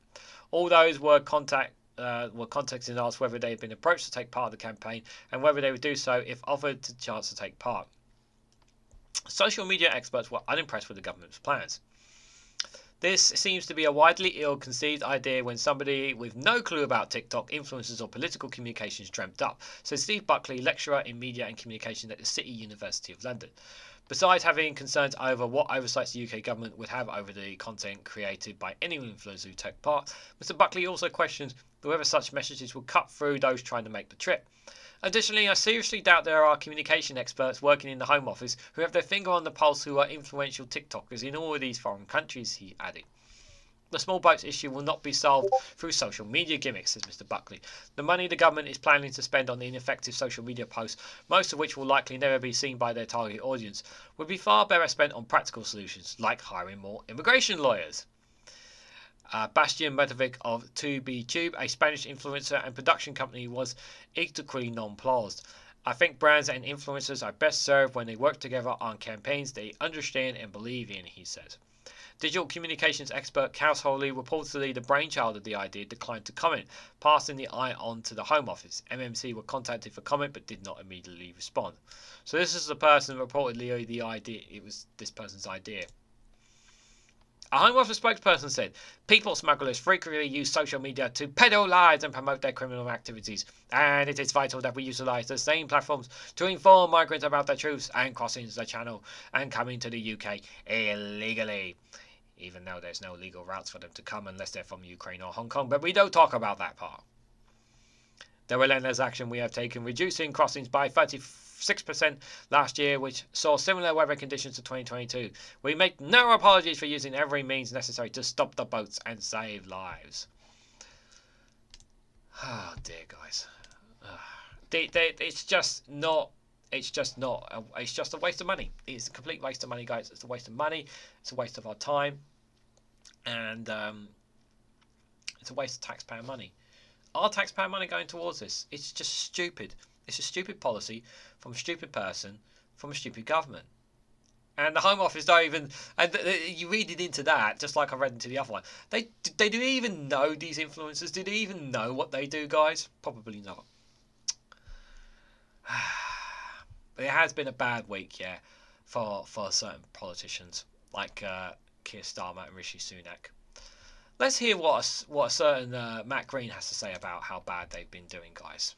All those were contacted and asked whether they had been approached to take part in the campaign and whether they would do so if offered the chance to take part. Social media experts were unimpressed with the government's plans. This seems to be a widely ill-conceived idea when somebody with no clue about TikTok, influencers or political communications dreamt up, said Steve Buckley, lecturer in media and communication at the City University of London. Besides having concerns over what oversights the UK government would have over the content created by any influencers who take part, Mr. Buckley also questions whether such messages will cut through those trying to make the trip. Additionally, I seriously doubt there are communication experts working in the Home Office who have their finger on the pulse who are influential TikTokers in all of these foreign countries, he added. The small boats issue will not be solved through social media gimmicks, says Mr. Buckley. The money the government is planning to spend on ineffective social media posts, most of which will likely never be seen by their target audience, would be far better spent on practical solutions, like hiring more immigration lawyers. Bastian Medovic of 2BTube, a Spanish influencer and production company, was equally nonplussed. "I think brands and influencers are best served when they work together on campaigns they understand and believe in," he says. Digital communications expert Azhar Ali, reportedly the brainchild of the idea, declined to comment, passing the Eye on to the Home Office. MMC were contacted for comment but did not immediately respond. So this is the person reportedly the idea. It was this person's idea. A Home Office spokesperson said, "People smugglers frequently use social media to peddle lies and promote their criminal activities, and it is vital that we utilise the same platforms to inform migrants about the truths and crossing the channel and coming to the UK illegally, even though there's no legal routes for them to come unless they're from Ukraine or Hong Kong, but we don't talk about that part. The relentless action we have taken, reducing crossings by 36% last year, which saw similar weather conditions to 2022. We make no apologies for using every means necessary to stop the boats and save lives." Oh dear, guys. It's just not. It's just a waste of money. It's a complete waste of money, guys. It's a waste of money. It's a waste of our time, and it's a waste of taxpayer money. Our taxpayer money going towards this? It's just stupid. It's a stupid policy from a stupid person from a stupid government. And the Home Office don't even, and you read it into that, just like I read into the other one. They do even know these influencers? Do they even know what they do, guys? Probably not. But it has been a bad week, yeah, for certain politicians like Keir Starmer and Rishi Sunak. Let's hear what a certain Matt Green has to say about how bad they've been doing, guys.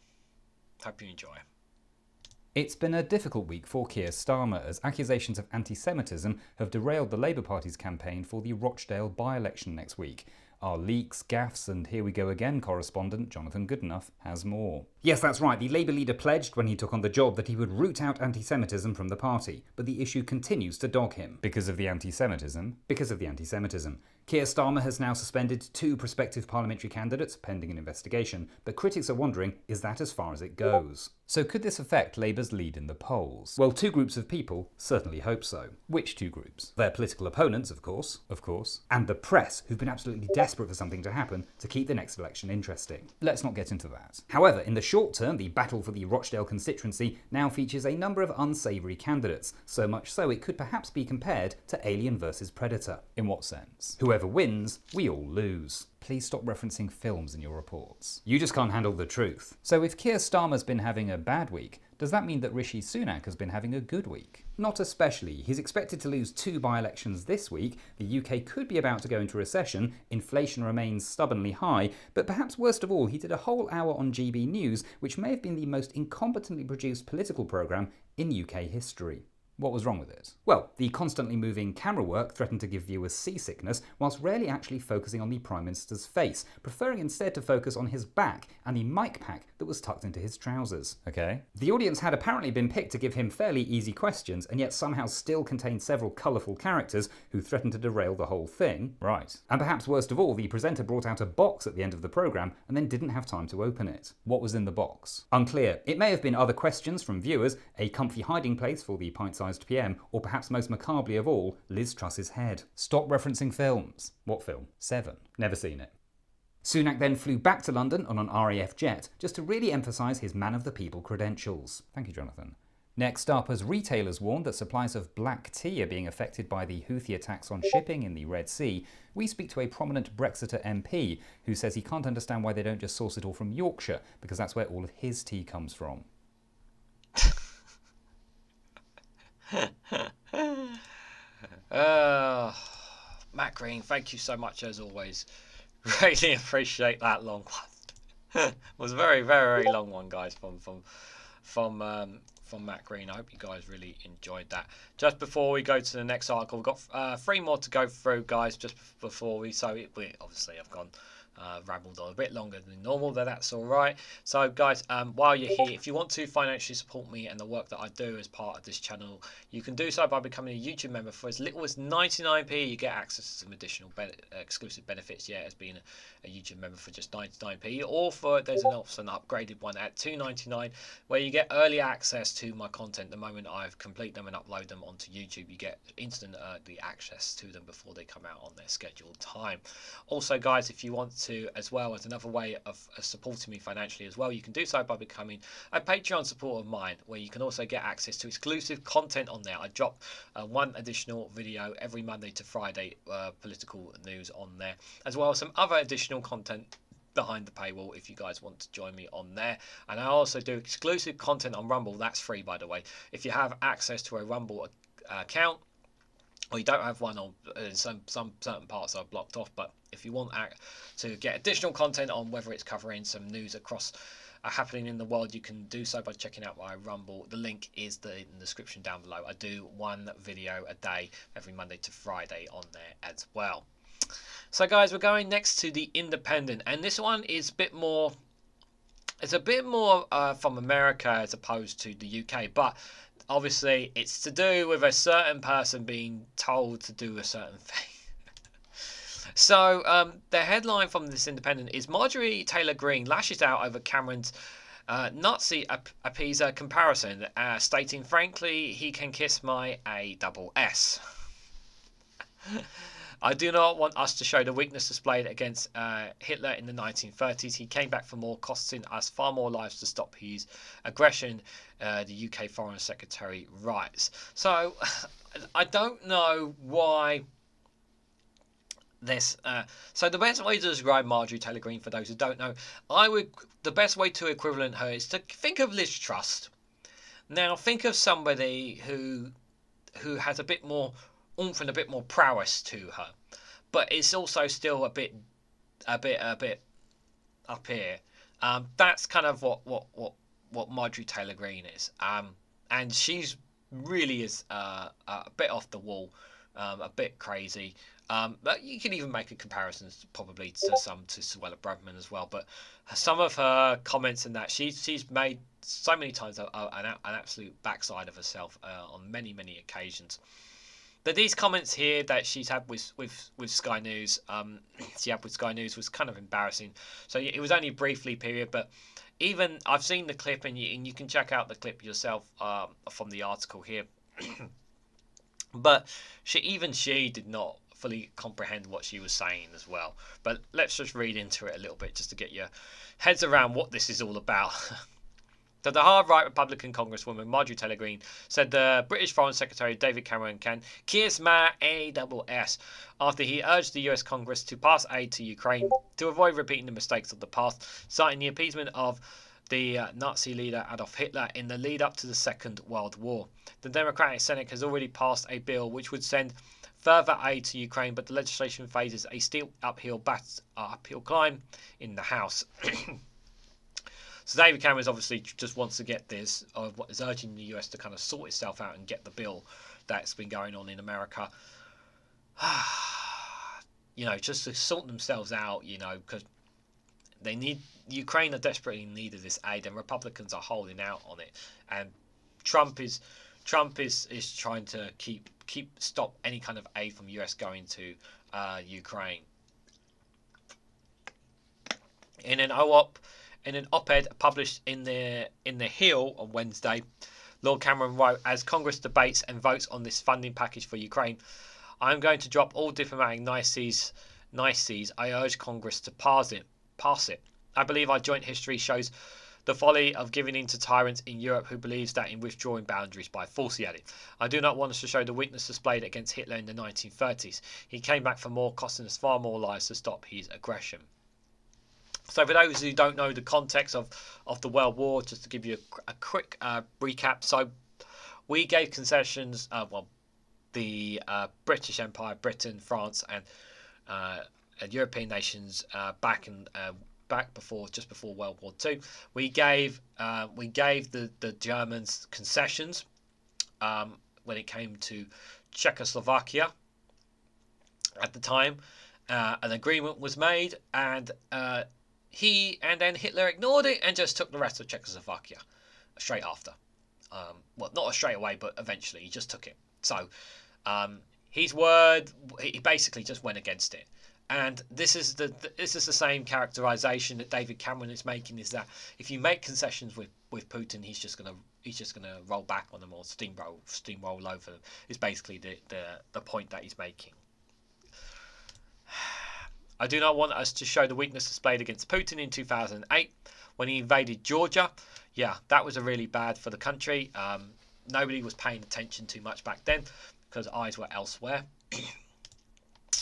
Hope you enjoy. It's been a difficult week for Keir Starmer as accusations of anti-Semitism have derailed the Labour Party's campaign for the Rochdale by-election next week. Our leaks, gaffes and here we go again correspondent Jonathan Goodenough has more. Yes, that's right. The Labour leader pledged when he took on the job that he would root out anti-Semitism from the party, but the issue continues to dog him. Because of the anti-Semitism. Keir Starmer has now suspended 2 prospective parliamentary candidates pending an investigation, but critics are wondering, is that as far as it goes? So could this affect Labour's lead in the polls? Well, 2 groups of people certainly hope so. Which 2 groups? Their political opponents, of course, and the press, who've been absolutely desperate for something to happen to keep the next election interesting. Let's not get into that. However, in the short term, the battle for the Rochdale constituency now features a number of unsavoury candidates, so much so it could perhaps be compared to Alien vs Predator. In what sense? Whoever wins, we all lose. Please stop referencing films in your reports. You just can't handle the truth. So if Keir Starmer's been having a bad week, does that mean that Rishi Sunak has been having a good week? Not especially. He's expected to lose 2 by-elections this week, the UK could be about to go into recession, inflation remains stubbornly high, but perhaps worst of all, he did a whole hour on GB News, which may have been the most incompetently produced political programme in UK history. What was wrong with it? Well, the constantly moving camera work threatened to give viewers seasickness, whilst rarely actually focusing on the Prime Minister's face, preferring instead to focus on his back and the mic pack that was tucked into his trousers. Okay. The audience had apparently been picked to give him fairly easy questions, and yet somehow still contained several colourful characters who threatened to derail the whole thing. Right. And perhaps worst of all, the presenter brought out a box at the end of the programme and then didn't have time to open it. What was in the box? Unclear. It may have been other questions from viewers, a comfy hiding place for the pint-sized PM, or perhaps most macabrely of all, Liz Truss's head. Stop referencing films. What film? 7. Never seen it. Sunak then flew back to London on an RAF jet just to really emphasise his man-of-the-people credentials. Thank you, Jonathan. Next up, as retailers warned that supplies of black tea are being affected by the Houthi attacks on shipping in the Red Sea, we speak to a prominent Brexiter MP who says he can't understand why they don't just source it all from Yorkshire, because that's where all of his tea comes from. Matt Green, thank you so much as always. Really appreciate that long one. It was a very, very long one, guys, from Matt Green. I hope you guys really enjoyed that. Just before we go to the next article, we've got 3 more to go through, guys, just before we obviously have gone rambled on a bit longer than normal, but that's all right. So guys, while you're here, if you want to financially support me and the work that I do as part of this channel, you can do so by becoming a YouTube member. For as little as 99p, you get access to some additional exclusive benefits, as being a YouTube member for just 99p, or there's an upgraded one at $2.99 where you get early access to my content. The moment I've complete them and upload them onto YouTube, you get instant the access to them before they come out on their scheduled time. Also guys, if you want to, as well as another way of supporting me financially as well, you can do so by becoming a Patreon supporter of mine, where you can also get access to exclusive content on there. I drop 1 additional video every Monday to Friday, political news on there, as well as some other additional content behind the paywall if you guys want to join me on there. And I also do exclusive content on Rumble. That's free, by the way. If you have access to a Rumble account, or you don't have one, on some certain parts are blocked off, but if you want to get additional content on whether it's covering some news across happening in the world, you can do so by checking out my Rumble. The link is in the description down below. I do 1 video a day every Monday to Friday on there as well. So guys, we're going next to the Independent, and this one is a bit more from America as opposed to the UK, but obviously it's to do with a certain person being told to do a certain thing. So the headline from this Independent is Marjorie Taylor Greene lashes out over Cameron's Nazi appeaser comparison, stating, frankly, he can kiss my ASS. I do not want us to show the weakness displayed against Hitler in the 1930s. He came back for more, costing us far more lives to stop his aggression, the UK Foreign Secretary writes. So, I don't know why this. So the best way to describe Marjorie Taylor Greene, for those who don't know, the best way to equivalent her is to think of Liz Truss. Now, think of somebody who has a bit more oomph and a bit more prowess to her, but it's also still a bit up here. That's kind of what Marjorie Taylor Greene is. And she's really is a bit off the wall, a bit crazy. But you can even make a comparison probably to Suella Braverman as well. But some of her comments and that she's made so many times an absolute backside of herself on many occasions. But these comments here that she's had with Sky News, was kind of embarrassing. So it was only a briefly period, but even I've seen the clip, and you can check out the clip yourself from the article here. But she did not fully comprehend what she was saying as well. But let's just read into it a little bit just to get your heads around what this is all about. So the hard-right Republican Congresswoman Marjorie Taylor Greene said the British Foreign Secretary David Cameron can kiss my ass after he urged the US Congress to pass aid to Ukraine to avoid repeating the mistakes of the past, citing the appeasement of the Nazi leader Adolf Hitler in the lead-up to the Second World War. The Democratic Senate has already passed a bill which would send further aid to Ukraine, but the legislation faces a steep uphill climb in the House. So David Cameron obviously just wants to get this, or is urging the US to kind of sort itself out and get the bill that's been going on in America. Just to sort themselves out, because they need Ukraine are desperately in need of this aid, and Republicans are holding out on it, and Trump is trying to stop any kind of aid from US going to Ukraine. In an op-ed published in the Hill on Wednesday, Lord Cameron wrote, "As Congress debates and votes on this funding package for Ukraine, I am going to drop all diplomatic niceties. I urge Congress to pass it. I believe our joint history shows the folly of giving in to tyrants in Europe who believes that in withdrawing boundaries by force," he added. "I do not want us to show the weakness displayed against Hitler in the 1930s. He came back for more, costing us far more lives to stop his aggression." So for those who don't know the context of the World War, just to give you a quick recap. So we gave concessions, the British Empire, Britain, France, and European nations back just before World War II. We gave the Germans concessions when it came to Czechoslovakia at the time. An agreement was made, and then Hitler ignored it and just took the rest of Czechoslovakia straight after. Not straight away, but eventually he just took it. So his word, he basically just went against it. And this is the same characterization that David Cameron is making, is that if you make concessions with Putin, he's just gonna roll back on them or steamroll over them. Is basically the point that he's making. I do not want us to show the weakness displayed against Putin in 2008 when he invaded Georgia. Yeah, that was a really bad for the country. Nobody was paying attention too much back then because eyes were elsewhere.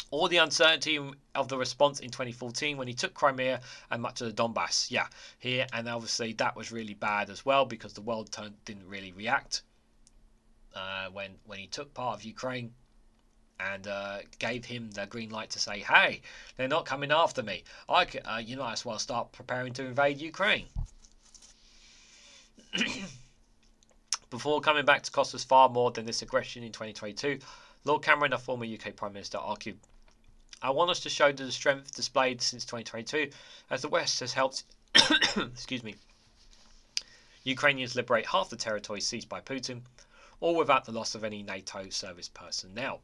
Or the uncertainty of the response in 2014 when he took Crimea and much of the Donbass. Yeah, here, and obviously that was really bad as well because the world didn't really react when he took part of Ukraine. And gave him the green light to say, "Hey, they're not coming after me. You might as well start preparing to invade Ukraine." Before coming back to cost us far more than this aggression in 2022, Lord Cameron, a former UK Prime Minister, argued, "I want us to show the strength displayed since 2022 as the West has helped Ukrainians liberate half the territory seized by Putin, all without the loss of any NATO service personnel."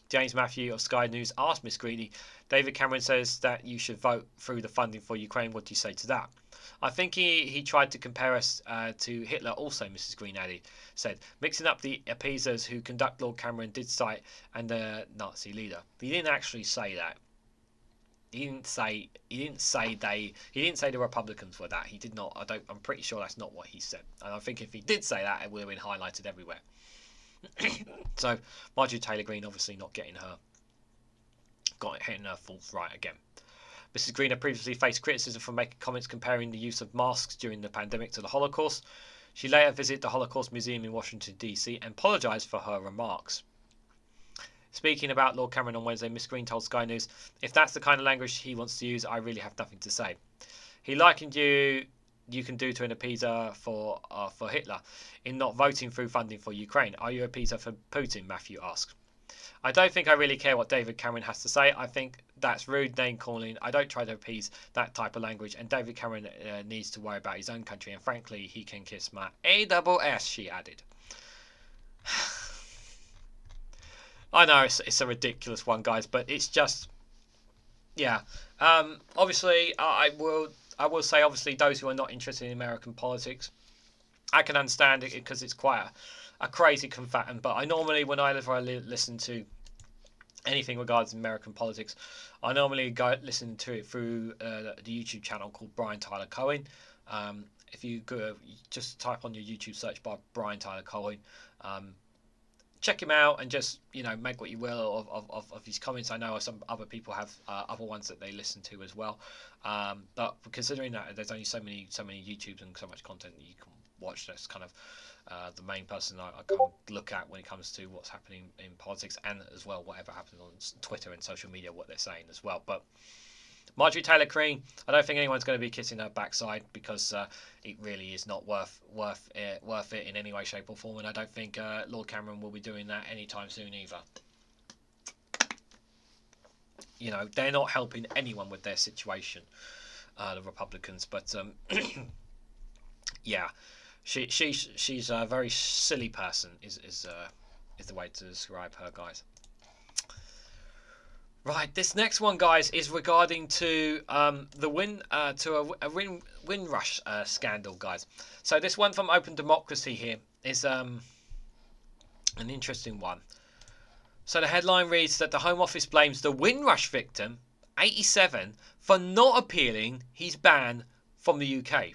James Matthew of Sky News asked Miss Greene, David Cameron says that you should vote through the funding for Ukraine. What do you say to that? I think he tried to compare us to Hitler also, Mrs. Greene said, mixing up the appeasers who conduct Lord Cameron did cite and the Nazi leader. He didn't actually say that. He didn't say the Republicans were that. He did not. I'm pretty sure that's not what he said. And I think if he did say that, it would have been highlighted everywhere. So Marjorie Taylor Greene obviously not hitting her faults right again. Mrs. Greene had previously faced criticism for making comments comparing the use of masks during the pandemic to the Holocaust. She later visited the Holocaust Museum in Washington, D.C. and apologised for her remarks. Speaking about Lord Cameron on Wednesday, Miss Greene told Sky News, if that's the kind of language he wants to use, I really have nothing to say. He likened you can do to an appeaser for Hitler in not voting through funding for Ukraine. Are you an appeaser for Putin? Matthew asked. I don't think I really care what David Cameron has to say. I think that's rude name calling. I don't try to appease that type of language, and David Cameron needs to worry about his own country, and frankly, he can kiss my ASS, she added. I know it's a ridiculous one, guys, but it's just, yeah. Obviously, I will say, obviously, those who are not interested in American politics, I can understand it because it's quite a crazy confaction. But I normally, whenever I listen to anything regards American politics, I normally go listen to it through the YouTube channel called Brian Tyler Cohen. If you go, just type on your YouTube search bar Brian Tyler Cohen. Check him out and just make what you will of his comments. I know some other people have other ones that they listen to as well, but considering that there's only so many YouTubes and so much content that you can watch, that's kind of the main person I kind of look at when it comes to what's happening in politics, and as well whatever happens on Twitter and social media, what they're saying as well. But Marjorie Taylor Greene, I don't think anyone's going to be kissing her backside because it really is not worth it in any way, shape or form, and I don't think Lord Cameron will be doing that anytime soon either. They're not helping anyone with their situation, the Republicans. But yeah, she's a very silly person. Is the way to describe her, guys. Right, this next one, guys, is regarding to a Windrush scandal, guys. So this one from Open Democracy here is an interesting one. So the headline reads that the Home Office blames the Windrush victim, 87, for not appealing his ban from the UK.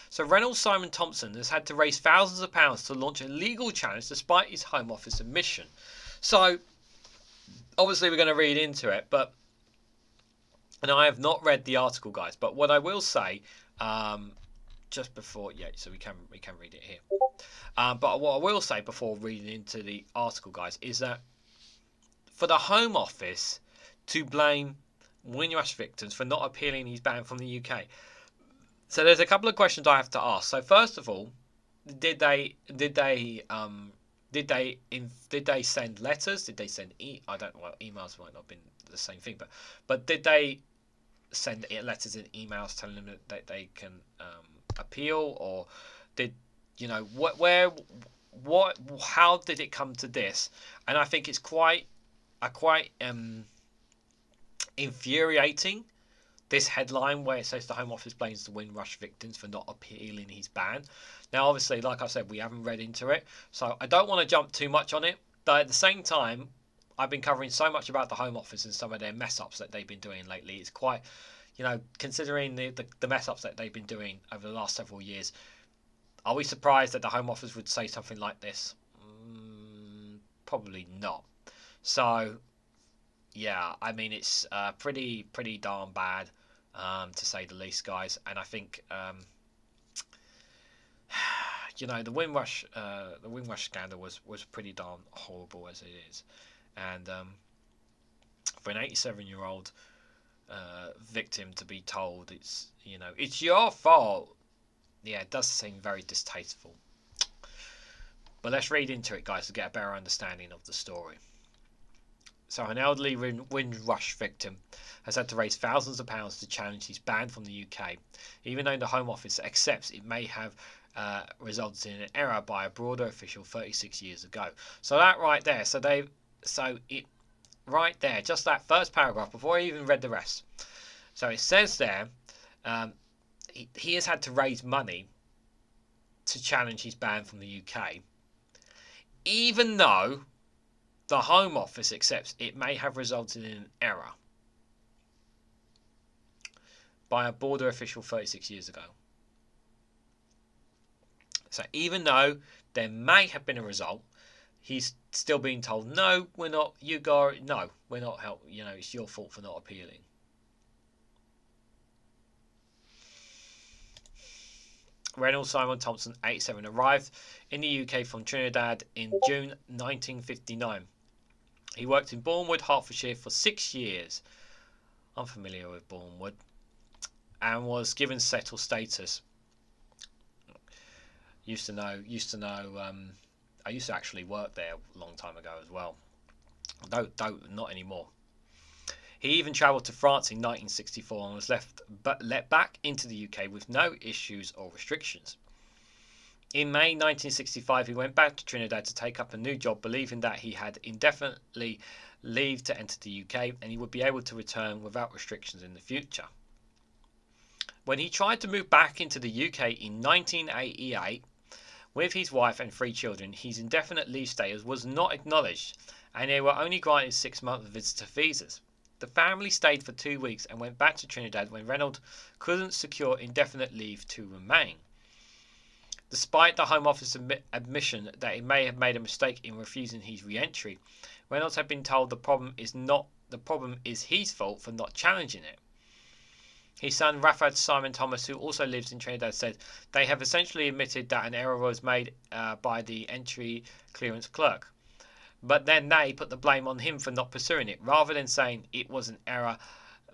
So Reynolds Simon Thompson has had to raise thousands of pounds to launch a legal challenge despite his Home Office admission. So obviously we're going to read into it, and I have not read the article, guys, but what I will say, just before, so we can read it here. But what I will say before reading into the article, guys, is that for the Home Office to blame Windrush victims for not appealing his ban from the UK. So there's a couple of questions I have to ask. So first of all, did they send letters? Did they send I don't know. Well, emails might not have been the same thing, but did they send letters and emails telling them that they can appeal, or did how did it come to this? And I think it's quite infuriating, this headline where it says the Home Office blames the Windrush victims for not appealing his ban. Now, obviously, like I said, we haven't read into it, so I don't want to jump too much on it. But at the same time, I've been covering so much about the Home Office and some of their mess-ups that they've been doing lately. It's quite, considering the mess-ups that they've been doing over the last several years, are we surprised that the Home Office would say something like this? Probably not. So, yeah, I mean, it's pretty darn bad, to say the least, guys. And I think, the Windrush scandal was pretty darn horrible as it is, and for an 87-year-old victim to be told it's your fault, it does seem very distasteful. But let's read into it, guys, to get a better understanding of the story. So an elderly Windrush victim has had to raise thousands of pounds to challenge his ban from the UK, even though the Home Office accepts it may have resulted in an error by a broader official 36 years ago. So that right there, so it right there, just that first paragraph before I even read the rest. So it says there, he has had to raise money to challenge his ban from the UK, even though the Home Office accepts it may have resulted in an error by a border official 36 years ago. So even though there may have been a result, he's still being told, no, we're not, we're not help, it's your fault for not appealing. Reynolds Simon Thompson, 87, arrived in the UK from Trinidad in June 1959. He worked in Bournemouth, Hertfordshire for 6 years. I'm familiar with Bournemouth. And was given settled status. I used to actually work there a long time ago as well. Not anymore. He even travelled to France in 1964 and was let back into the UK with no issues or restrictions. In May 1965, he went back to Trinidad to take up a new job, believing that he had indefinitely leave to enter the UK and he would be able to return without restrictions in the future. When he tried to move back into the UK in 1988 with his wife and 3 children, his indefinite leave status was not acknowledged and they were only granted 6-month visitor visas. The family stayed for 2 weeks and went back to Trinidad when Reynolds couldn't secure indefinite leave to remain. Despite the Home Office admission that he may have made a mistake in refusing his re-entry, Reynolds had been told the problem is his fault for not challenging it. His son Rafad Simon Thomas, who also lives in Trinidad, said they have essentially admitted that an error was made by the entry clearance clerk. But then they put the blame on him for not pursuing it, rather than saying it was an error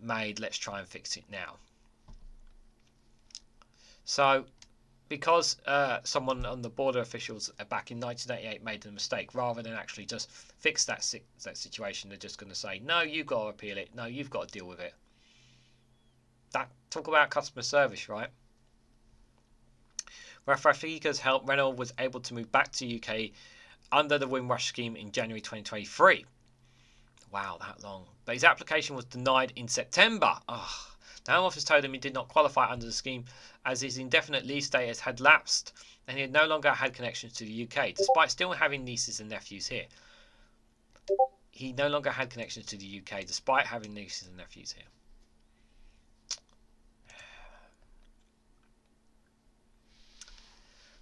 made, let's try and fix it now. So, because someone on the border officials back in 1988 made a mistake, rather than actually just fix that situation, they're just going to say, no, you've got to appeal it, no, you've got to deal with it. Talk about customer service, right? With Rafika's help, Reynolds was able to move back to UK under the Windrush scheme in January 2023. Wow, that long. But his application was denied in September. The Home Office told him he did not qualify under the scheme as his indefinite leave status had lapsed and he had no longer had connections to the UK, despite still having nieces and nephews here. He no longer had connections to the UK, despite having nieces and nephews here.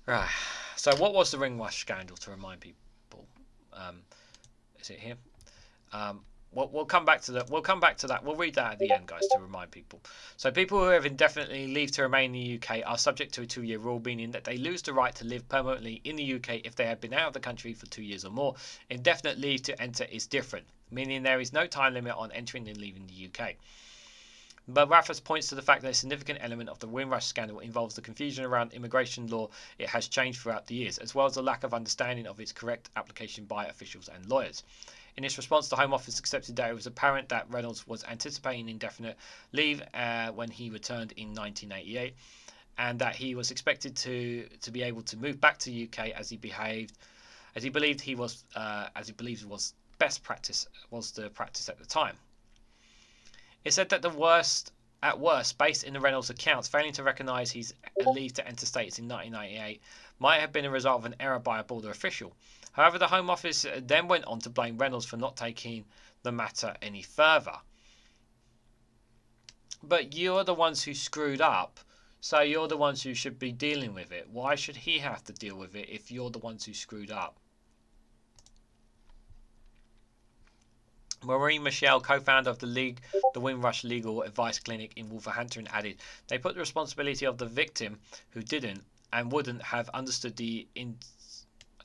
Right. So what was the Windrush scandal, to remind people? Is it here? We'll come back to that. We'll read that at the end, guys, to remind people. So people who have indefinitely leave to remain in the UK are subject to a 2-year rule, meaning that they lose the right to live permanently in the UK if they have been out of the country for 2 years or more. Indefinite leave to enter is different, meaning there is no time limit on entering and leaving the UK. But Raffas points to the fact that a significant element of the Windrush scandal involves the confusion around immigration law. It has changed throughout the years, as well as the lack of understanding of its correct application by officials and lawyers. In its response, the Home Office accepted that it was apparent that Reynolds was anticipating indefinite leave when he returned in 1988, and that he was expected to be able to move back to the UK as he believed was best practice was the practice at the time. It said that at worst, based in the Reynolds accounts, failing to recognise his leave to enter status in 1998 might have been a result of an error by a border official. However, the Home Office then went on to blame Reynolds for not taking the matter any further. But you're the ones who screwed up, so you're the ones who should be dealing with it. Why should he have to deal with it if you're the ones who screwed up? Maureen Michelle, co-founder of the Windrush Legal Advice Clinic in Wolverhampton, added, they put the responsibility of the victim who didn't and wouldn't have understood I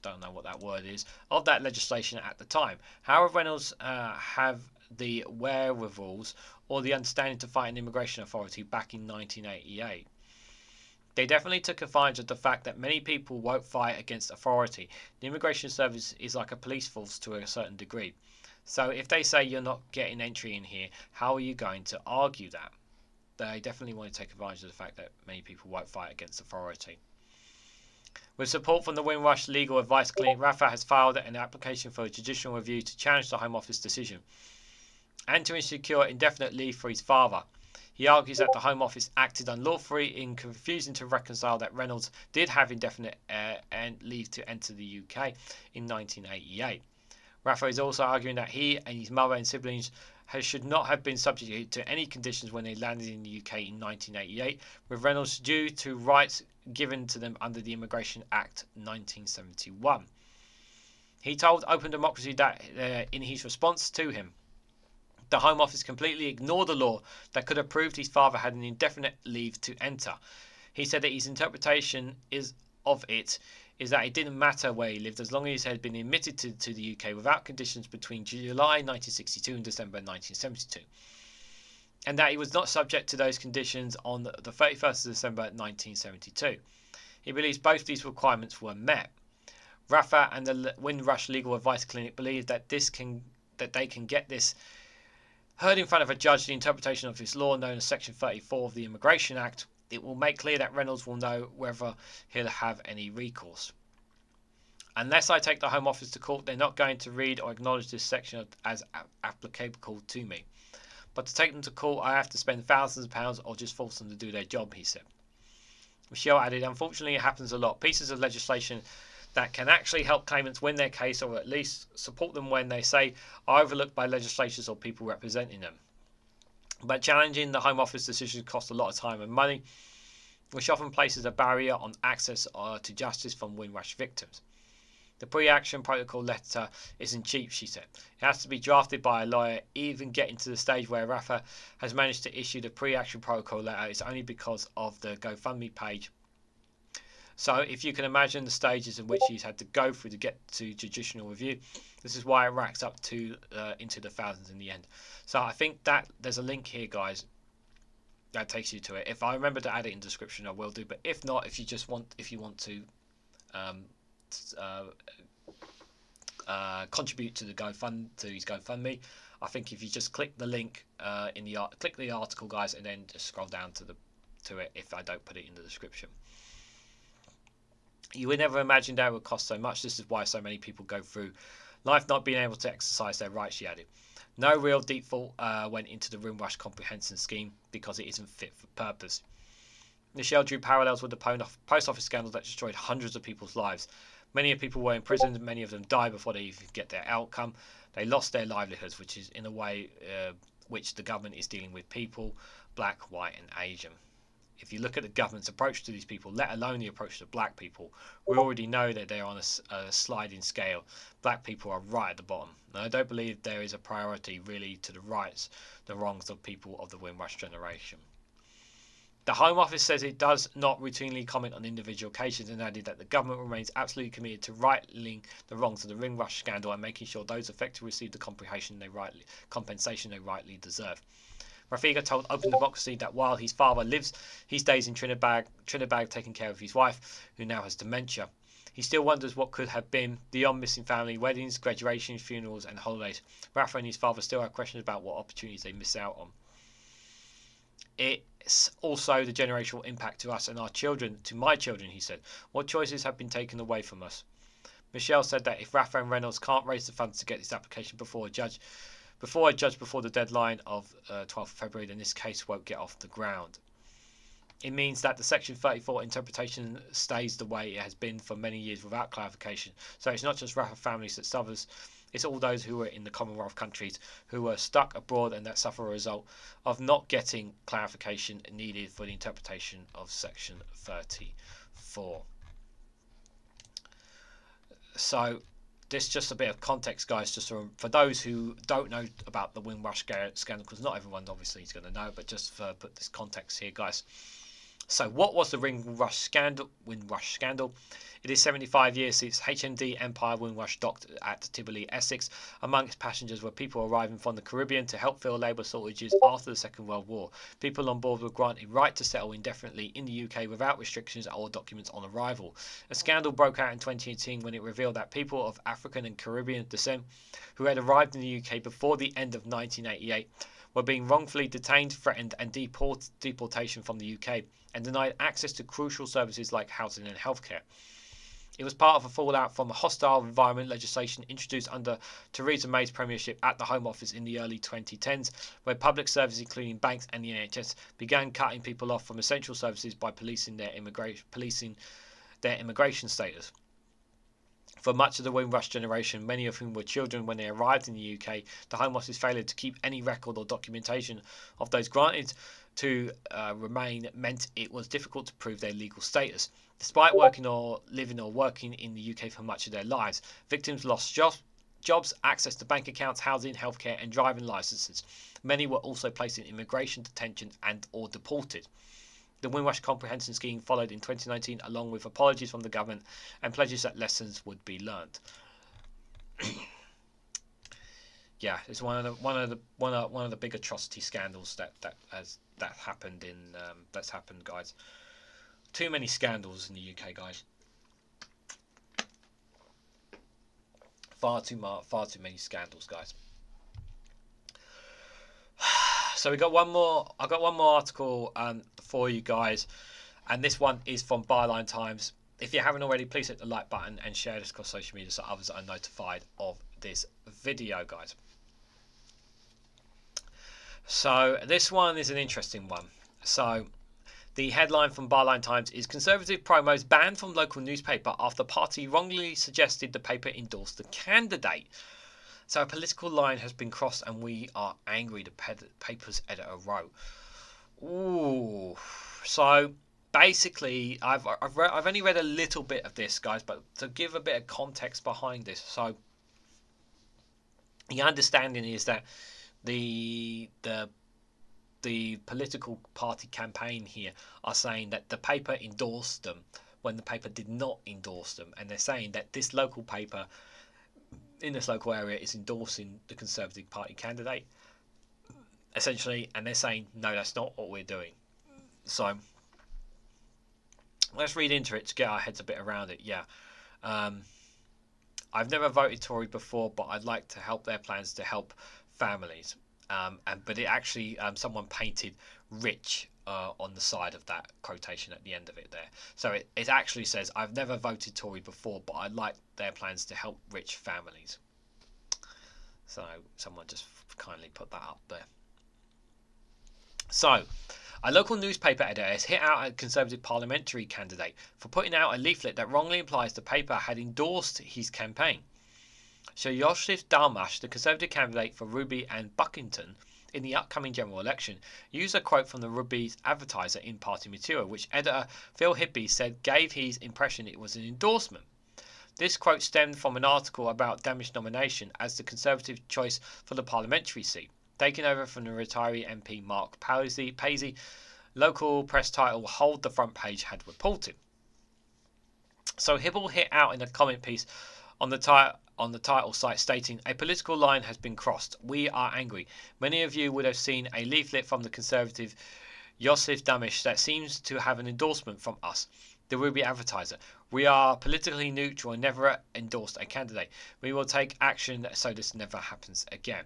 don't know what that word is, of that legislation at the time. However, Reynolds have the wherewithals or the understanding to fight an immigration authority back in 1988. They definitely took advantage of the fact that many people won't fight against authority. The immigration service is like a police force to a certain degree. So if they say you're not getting entry in here, how are you going to argue that? They definitely want to take advantage of the fact that many people won't fight against authority. With support from the Windrush Legal Advice Clinic, Rafa has filed an application for a judicial review to challenge the Home Office decision. and to secure indefinite leave for his father. He argues that the Home Office acted unlawfully in refusing to reconcile that Reynolds did have indefinite leave to enter the UK in 1988. Rafa is also arguing that he and his mother and siblings should not have been subjected to any conditions when they landed in the UK in 1988, with Reynolds due to rights given to them under the Immigration Act 1971. He told Open Democracy that in his response to him, the Home Office completely ignored the law that could have proved his father had an indefinite leave to enter. He said that his interpretation is that it didn't matter where he lived as long as he had been admitted to the UK without conditions between July 1962 and December 1972, and that he was not subject to those conditions on the 31st of December 1972. He believes both these requirements were met. Rafa and the Windrush Legal Advice Clinic believe that they can get this heard in front of a judge. The interpretation of this law, known as Section 34 of the Immigration Act, it will make clear that Reynolds will know whether he'll have any recourse. Unless I take the Home Office to court, they're not going to read or acknowledge this section as applicable to me. But to take them to court, I have to spend thousands of pounds or just force them to do their job, he said. Michelle added, unfortunately, it happens a lot. Pieces of legislation that can actually help claimants win their case, or at least support them when they say are overlooked by legislators or people representing them. But challenging the Home Office decisions costs a lot of time and money, which often places a barrier on access to justice from Windrush victims. The pre-action protocol letter isn't cheap, she said. It has to be drafted by a lawyer. Even getting to the stage where Rafa has managed to issue the pre-action protocol letter is only because of the GoFundMe page. So if you can imagine the stages in which he's had to go through to get to judicial review, this is why it racks up to into the thousands in the end. So I think that there's a link here, guys, that takes you to it. If I remember to add it in the description, I will do. But if not, if you want to contribute to his GoFundMe, I think if you just click the link click the article, guys, and then just scroll down to it. If I don't put it in the description. You would never imagine that it would cost so much. This is why so many people go through life not being able to exercise their rights, she added. No real deep thought went into the Windrush comprehensive scheme because it isn't fit for purpose. Michelle drew parallels with the post office scandal that destroyed hundreds of people's lives. Many of people were imprisoned, many of them died before they even get their outcome. They lost their livelihoods, which is in a way which the government is dealing with people, black, white and Asian. If you look at the government's approach to these people, let alone the approach to black people, we already know that they're on a sliding scale. Black people are right at the bottom. And I don't believe there is a priority really to the rights, the wrongs of people of the Windrush generation. The Home Office says it does not routinely comment on individual cases, and added that the government remains absolutely committed to righting the wrongs of the Windrush scandal and making sure those affected receive the compensation they rightly deserve. Rafiga told Open Democracy that while his father lives his days in Trinidad taking care of his wife, who now has dementia, he still wonders what could have been beyond missing family weddings, graduations, funerals and holidays. Rafa and his father still have questions about what opportunities they miss out on. It's also the generational impact to us and our children, to my children, he said. What choices have been taken away from us? Michelle said that if Rafa and Reynolds can't raise the funds to get this application before a judge before the deadline of 12th of February, then this case won't get off the ground. It means that the Section 34 interpretation stays the way it has been for many years without clarification. So it's not just Rafa families that suffers, it's all those who are in the Commonwealth countries who are stuck abroad and that suffer a result of not getting clarification needed for the interpretation of Section 34. So this is just a bit of context, guys, just for those who don't know about the Windrush scandal, because not everyone obviously is going to know, but just for put this context here, guys. So what was the Windrush scandal? It is 75 years since HMD Empire Windrush docked at Tivoli, Essex. Among its passengers were people arriving from the Caribbean to help fill labour shortages after the Second World War. People on board were granted right to settle indefinitely in the UK without restrictions or documents on arrival. A scandal broke out in 2018 when it revealed that people of African and Caribbean descent who had arrived in the UK before the end of 1988 were being wrongfully detained, threatened and deportation from the UK and denied access to crucial services like housing and healthcare. It was part of a fallout from a hostile environment legislation introduced under Theresa May's premiership at the Home Office in the early 2010s, where public services, including banks and the NHS, began cutting people off from essential services by policing their immigration status. For much of the Windrush generation, many of whom were children when they arrived in the UK, the Home Office failure to keep any record or documentation of those granted to remain meant it was difficult to prove their legal status. Despite working or living or working in the UK for much of their lives, victims lost jobs, access to bank accounts, housing, healthcare and driving licences. Many were also placed in immigration detention and or deported. The Windrush Comprehension Scheme followed in 2019, along with apologies from the government and pledges that lessons would be learned. Yeah, it's one of the big atrocity scandals that happened that's happened, guys. Too many scandals in the UK, guys. Far too many scandals, guys. So we got one more. I got one more article for you guys, and this one is from Byline Times. If you haven't already, please hit the like button and share this across social media so others are notified of this video, guys. So this one is an interesting one. So the headline from Byline Times is Conservative promos banned from local newspaper after party wrongly suggested the paper endorsed the candidate. So a political line has been crossed and we are angry, the paper's editor wrote. Ooh. So basically, I've only read a little bit of this, guys, but to give a bit of context behind this. So the understanding is that the political party campaign here are saying that the paper endorsed them when the paper did not endorse them, and they're saying that this local paper in this local area is endorsing the Conservative Party candidate, essentially, and they're saying, no, that's not what we're doing. So let's read into it to get our heads a bit around it. Yeah. I've never voted Tory before, but I'd like to help their plans to help families. But it actually, someone painted rich on the side of that quotation at the end of it there. So it actually says, I've never voted Tory before, but I like their plans to help rich families. So someone just kindly put that up there. So a local newspaper editor has hit out a Conservative parliamentary candidate for putting out a leaflet that wrongly implies the paper had endorsed his campaign. So Joseph Dalmash, the Conservative candidate for Ruby and Buckington in the upcoming general election, used a quote from the Ruby's advertiser in party material, which editor Phil Hibby said gave his impression it was an endorsement. This quote stemmed from an article about Dalmash's nomination as the Conservative choice for the parliamentary seat, taking over from the retiree MP Mark Paisley. Local press title Hold the Front Page had reported. So Hibble hit out in a comment piece on the title site stating, a political line has been crossed. We are angry. Many of you would have seen a leaflet from the Conservative Joseph Dalmash that seems to have an endorsement from us, the Ruby advertiser. We are politically neutral and never endorsed a candidate. We will take action so this never happens again.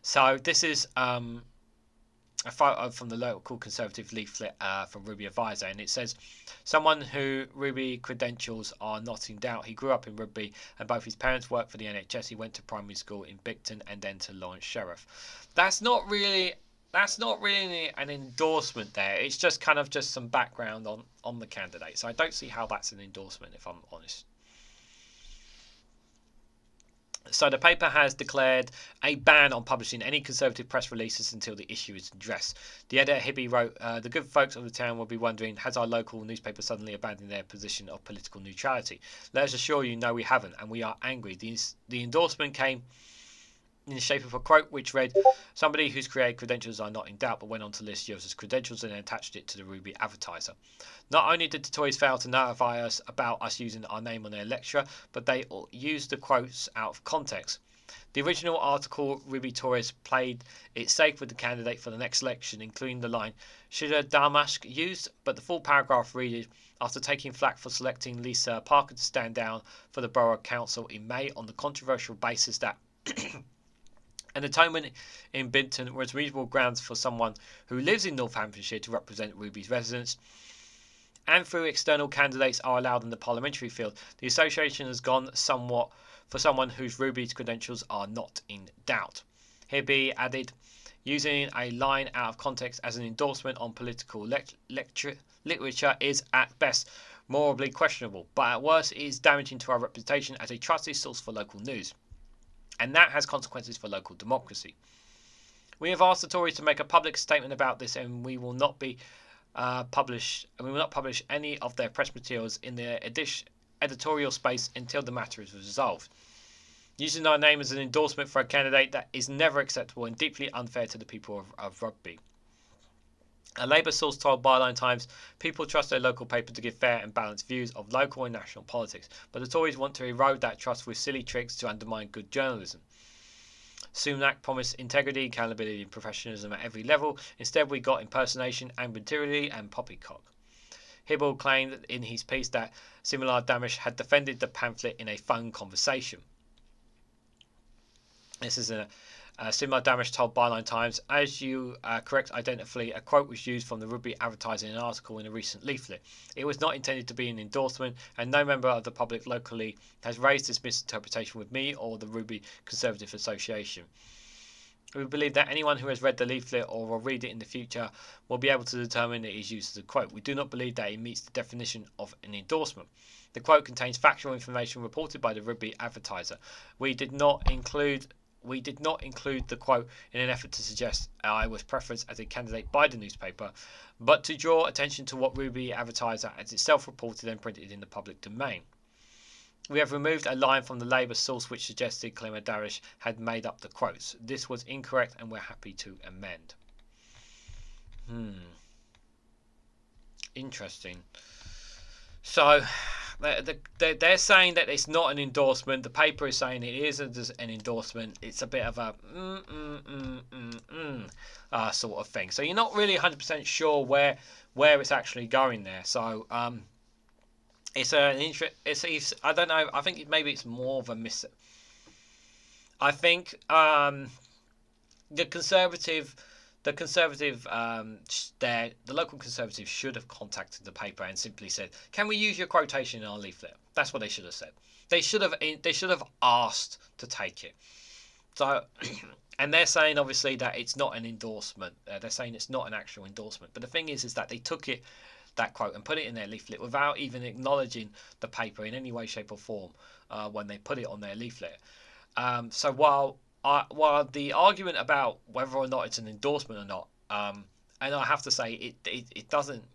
So this is a photo from the local Conservative leaflet from Ruby Advisor, and it says, someone who Ruby credentials are not in doubt. He grew up in Rugby and both his parents worked for the NHS. He went to primary school in Bicton and then to Lawrence Sheriff. That's not really an endorsement there. It's just kind of just some background on the candidate. So I don't see how that's an endorsement, if I'm honest. So the paper has declared a ban on publishing any Conservative press releases until the issue is addressed. The editor Hibby wrote, the good folks of the town will be wondering, has our local newspaper suddenly abandoned their position of political neutrality? Let us assure you, no, we haven't, and we are angry. The endorsement came in the shape of a quote which read, somebody whose creative credentials are not in doubt, but went on to list Joseph's credentials and then attached it to the Ruby advertiser. Not only did the Tories fail to notify us about us using our name on their lecture, but they used the quotes out of context. The original article, Ruby Tories played it safe with the candidate for the next election, including the line, should a Dalmash used, but the full paragraph read, after taking flak for selecting Lisa Parker to stand down for the Borough Council in May on the controversial basis that an atonement in Binton was reasonable grounds for someone who lives in Northamptonshire to represent Ruby's residents. and through external candidates are allowed in the parliamentary field, the association has gone somewhat for someone whose Ruby's credentials are not in doubt. Here be added, using a line out of context as an endorsement on political literature is at best morally questionable, but at worst it is damaging to our reputation as a trusted source for local news. And that has consequences for local democracy. We have asked the Tories to make a public statement about this, and we will not publish any of their press materials in their editorial space until the matter is resolved. Using our name as an endorsement for a candidate that is never acceptable and deeply unfair to the people of Rugby. A Labour source told Byline Times, people trust their local paper to give fair and balanced views of local and national politics, but the Tories want to erode that trust with silly tricks to undermine good journalism. Sunak promised integrity, accountability and professionalism at every level. Instead, we got impersonation, ambiguity and poppycock. Hibble claimed in his piece that Simila Damish had defended the pamphlet in a phone conversation. This is Simila Damish told Byline Times, as you correct identically, a quote was used from the Rugby advertising an article in a recent leaflet. It was not intended to be an endorsement, and no member of the public locally has raised this misinterpretation with me or the Rugby Conservative Association. We believe that anyone who has read the leaflet or will read it in the future will be able to determine it is used as a quote. We do not believe that it meets the definition of an endorsement. The quote contains factual information reported by the Rugby advertiser. We did not include the quote in an effort to suggest I was preferenced as a candidate by the newspaper, but to draw attention to what Ruby Advertiser has itself reported and printed in the public domain. We have removed a line from the Labour source which suggested Clement Darish had made up the quotes. This was incorrect and we're happy to amend. Interesting. So they're saying that it's not an endorsement. The paper is saying it is an endorsement. It's a bit of a sort of thing. So you're not really 100% sure where it's actually going there. So it's an interest. I don't know. I think maybe it's more of a miss. I think the local Conservative should have contacted the paper and simply said, "Can we use your quotation in our leaflet?" That's what they should have said. They should have asked to take it. So, and they're saying obviously that it's not an endorsement. They're saying it's not an actual endorsement. But the thing is that they took that quote and put it in their leaflet without even acknowledging the paper in any way, shape, or form when they put it on their leaflet. So while the argument about whether or not it's an endorsement or not, and I have to say it doesn't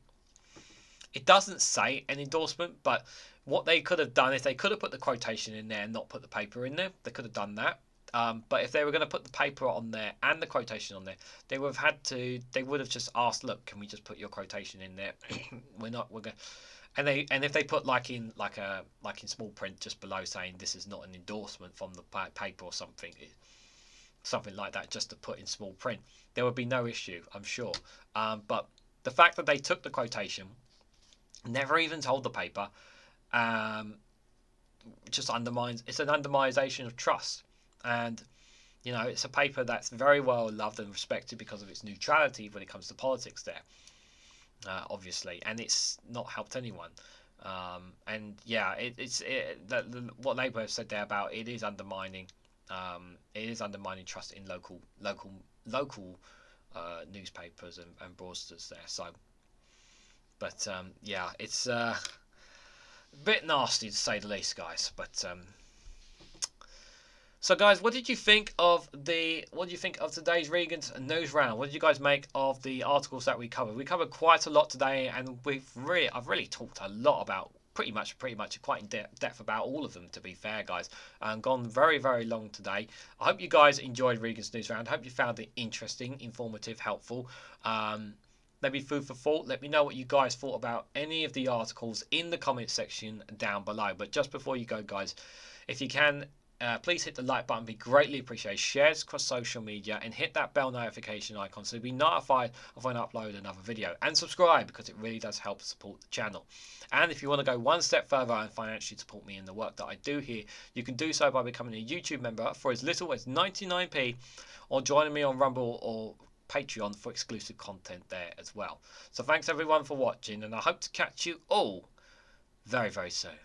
say an endorsement, but what they could have done is they could have put the quotation in there and not put the paper in there. They could have done that. But if they were going to put the paper on there and the quotation on there, they would have just asked, look, can we just put your quotation in there? we're going. And if they put like in small print just below saying this is not an endorsement from the paper or something like that, just to put in small print, there would be no issue, I'm sure. But the fact that they took the quotation, never even told the paper, just undermines. It's an undermination of trust, and it's a paper that's very well loved and respected because of its neutrality when it comes to politics. There. Obviously, and it's not helped anyone. And yeah, what Labour have said there about it is undermining. It is undermining trust in local newspapers and broadcasters there. So, but yeah, it's a bit nasty to say the least, guys. But so, guys, what did you think of today's Regan's Newsround? What did you guys make of the articles that we covered? We covered quite a lot today, and I've really talked a lot about pretty much quite in depth about all of them, to be fair, guys. Gone very, very long today. I hope you guys enjoyed Regan's Newsround. I hope you found it interesting, informative, helpful. Maybe food for thought. Let me know what you guys thought about any of the articles in the comment section down below. But just before you go, guys, if you can, please hit the like button, be greatly appreciated. Share this across social media and hit that bell notification icon so you'll be notified of when I upload another video. And subscribe, because it really does help support the channel. And if you want to go one step further and financially support me in the work that I do here, you can do so by becoming a YouTube member for as little as 99p, or joining me on Rumble or Patreon for exclusive content there as well. So thanks everyone for watching, and I hope to catch you all very, very soon.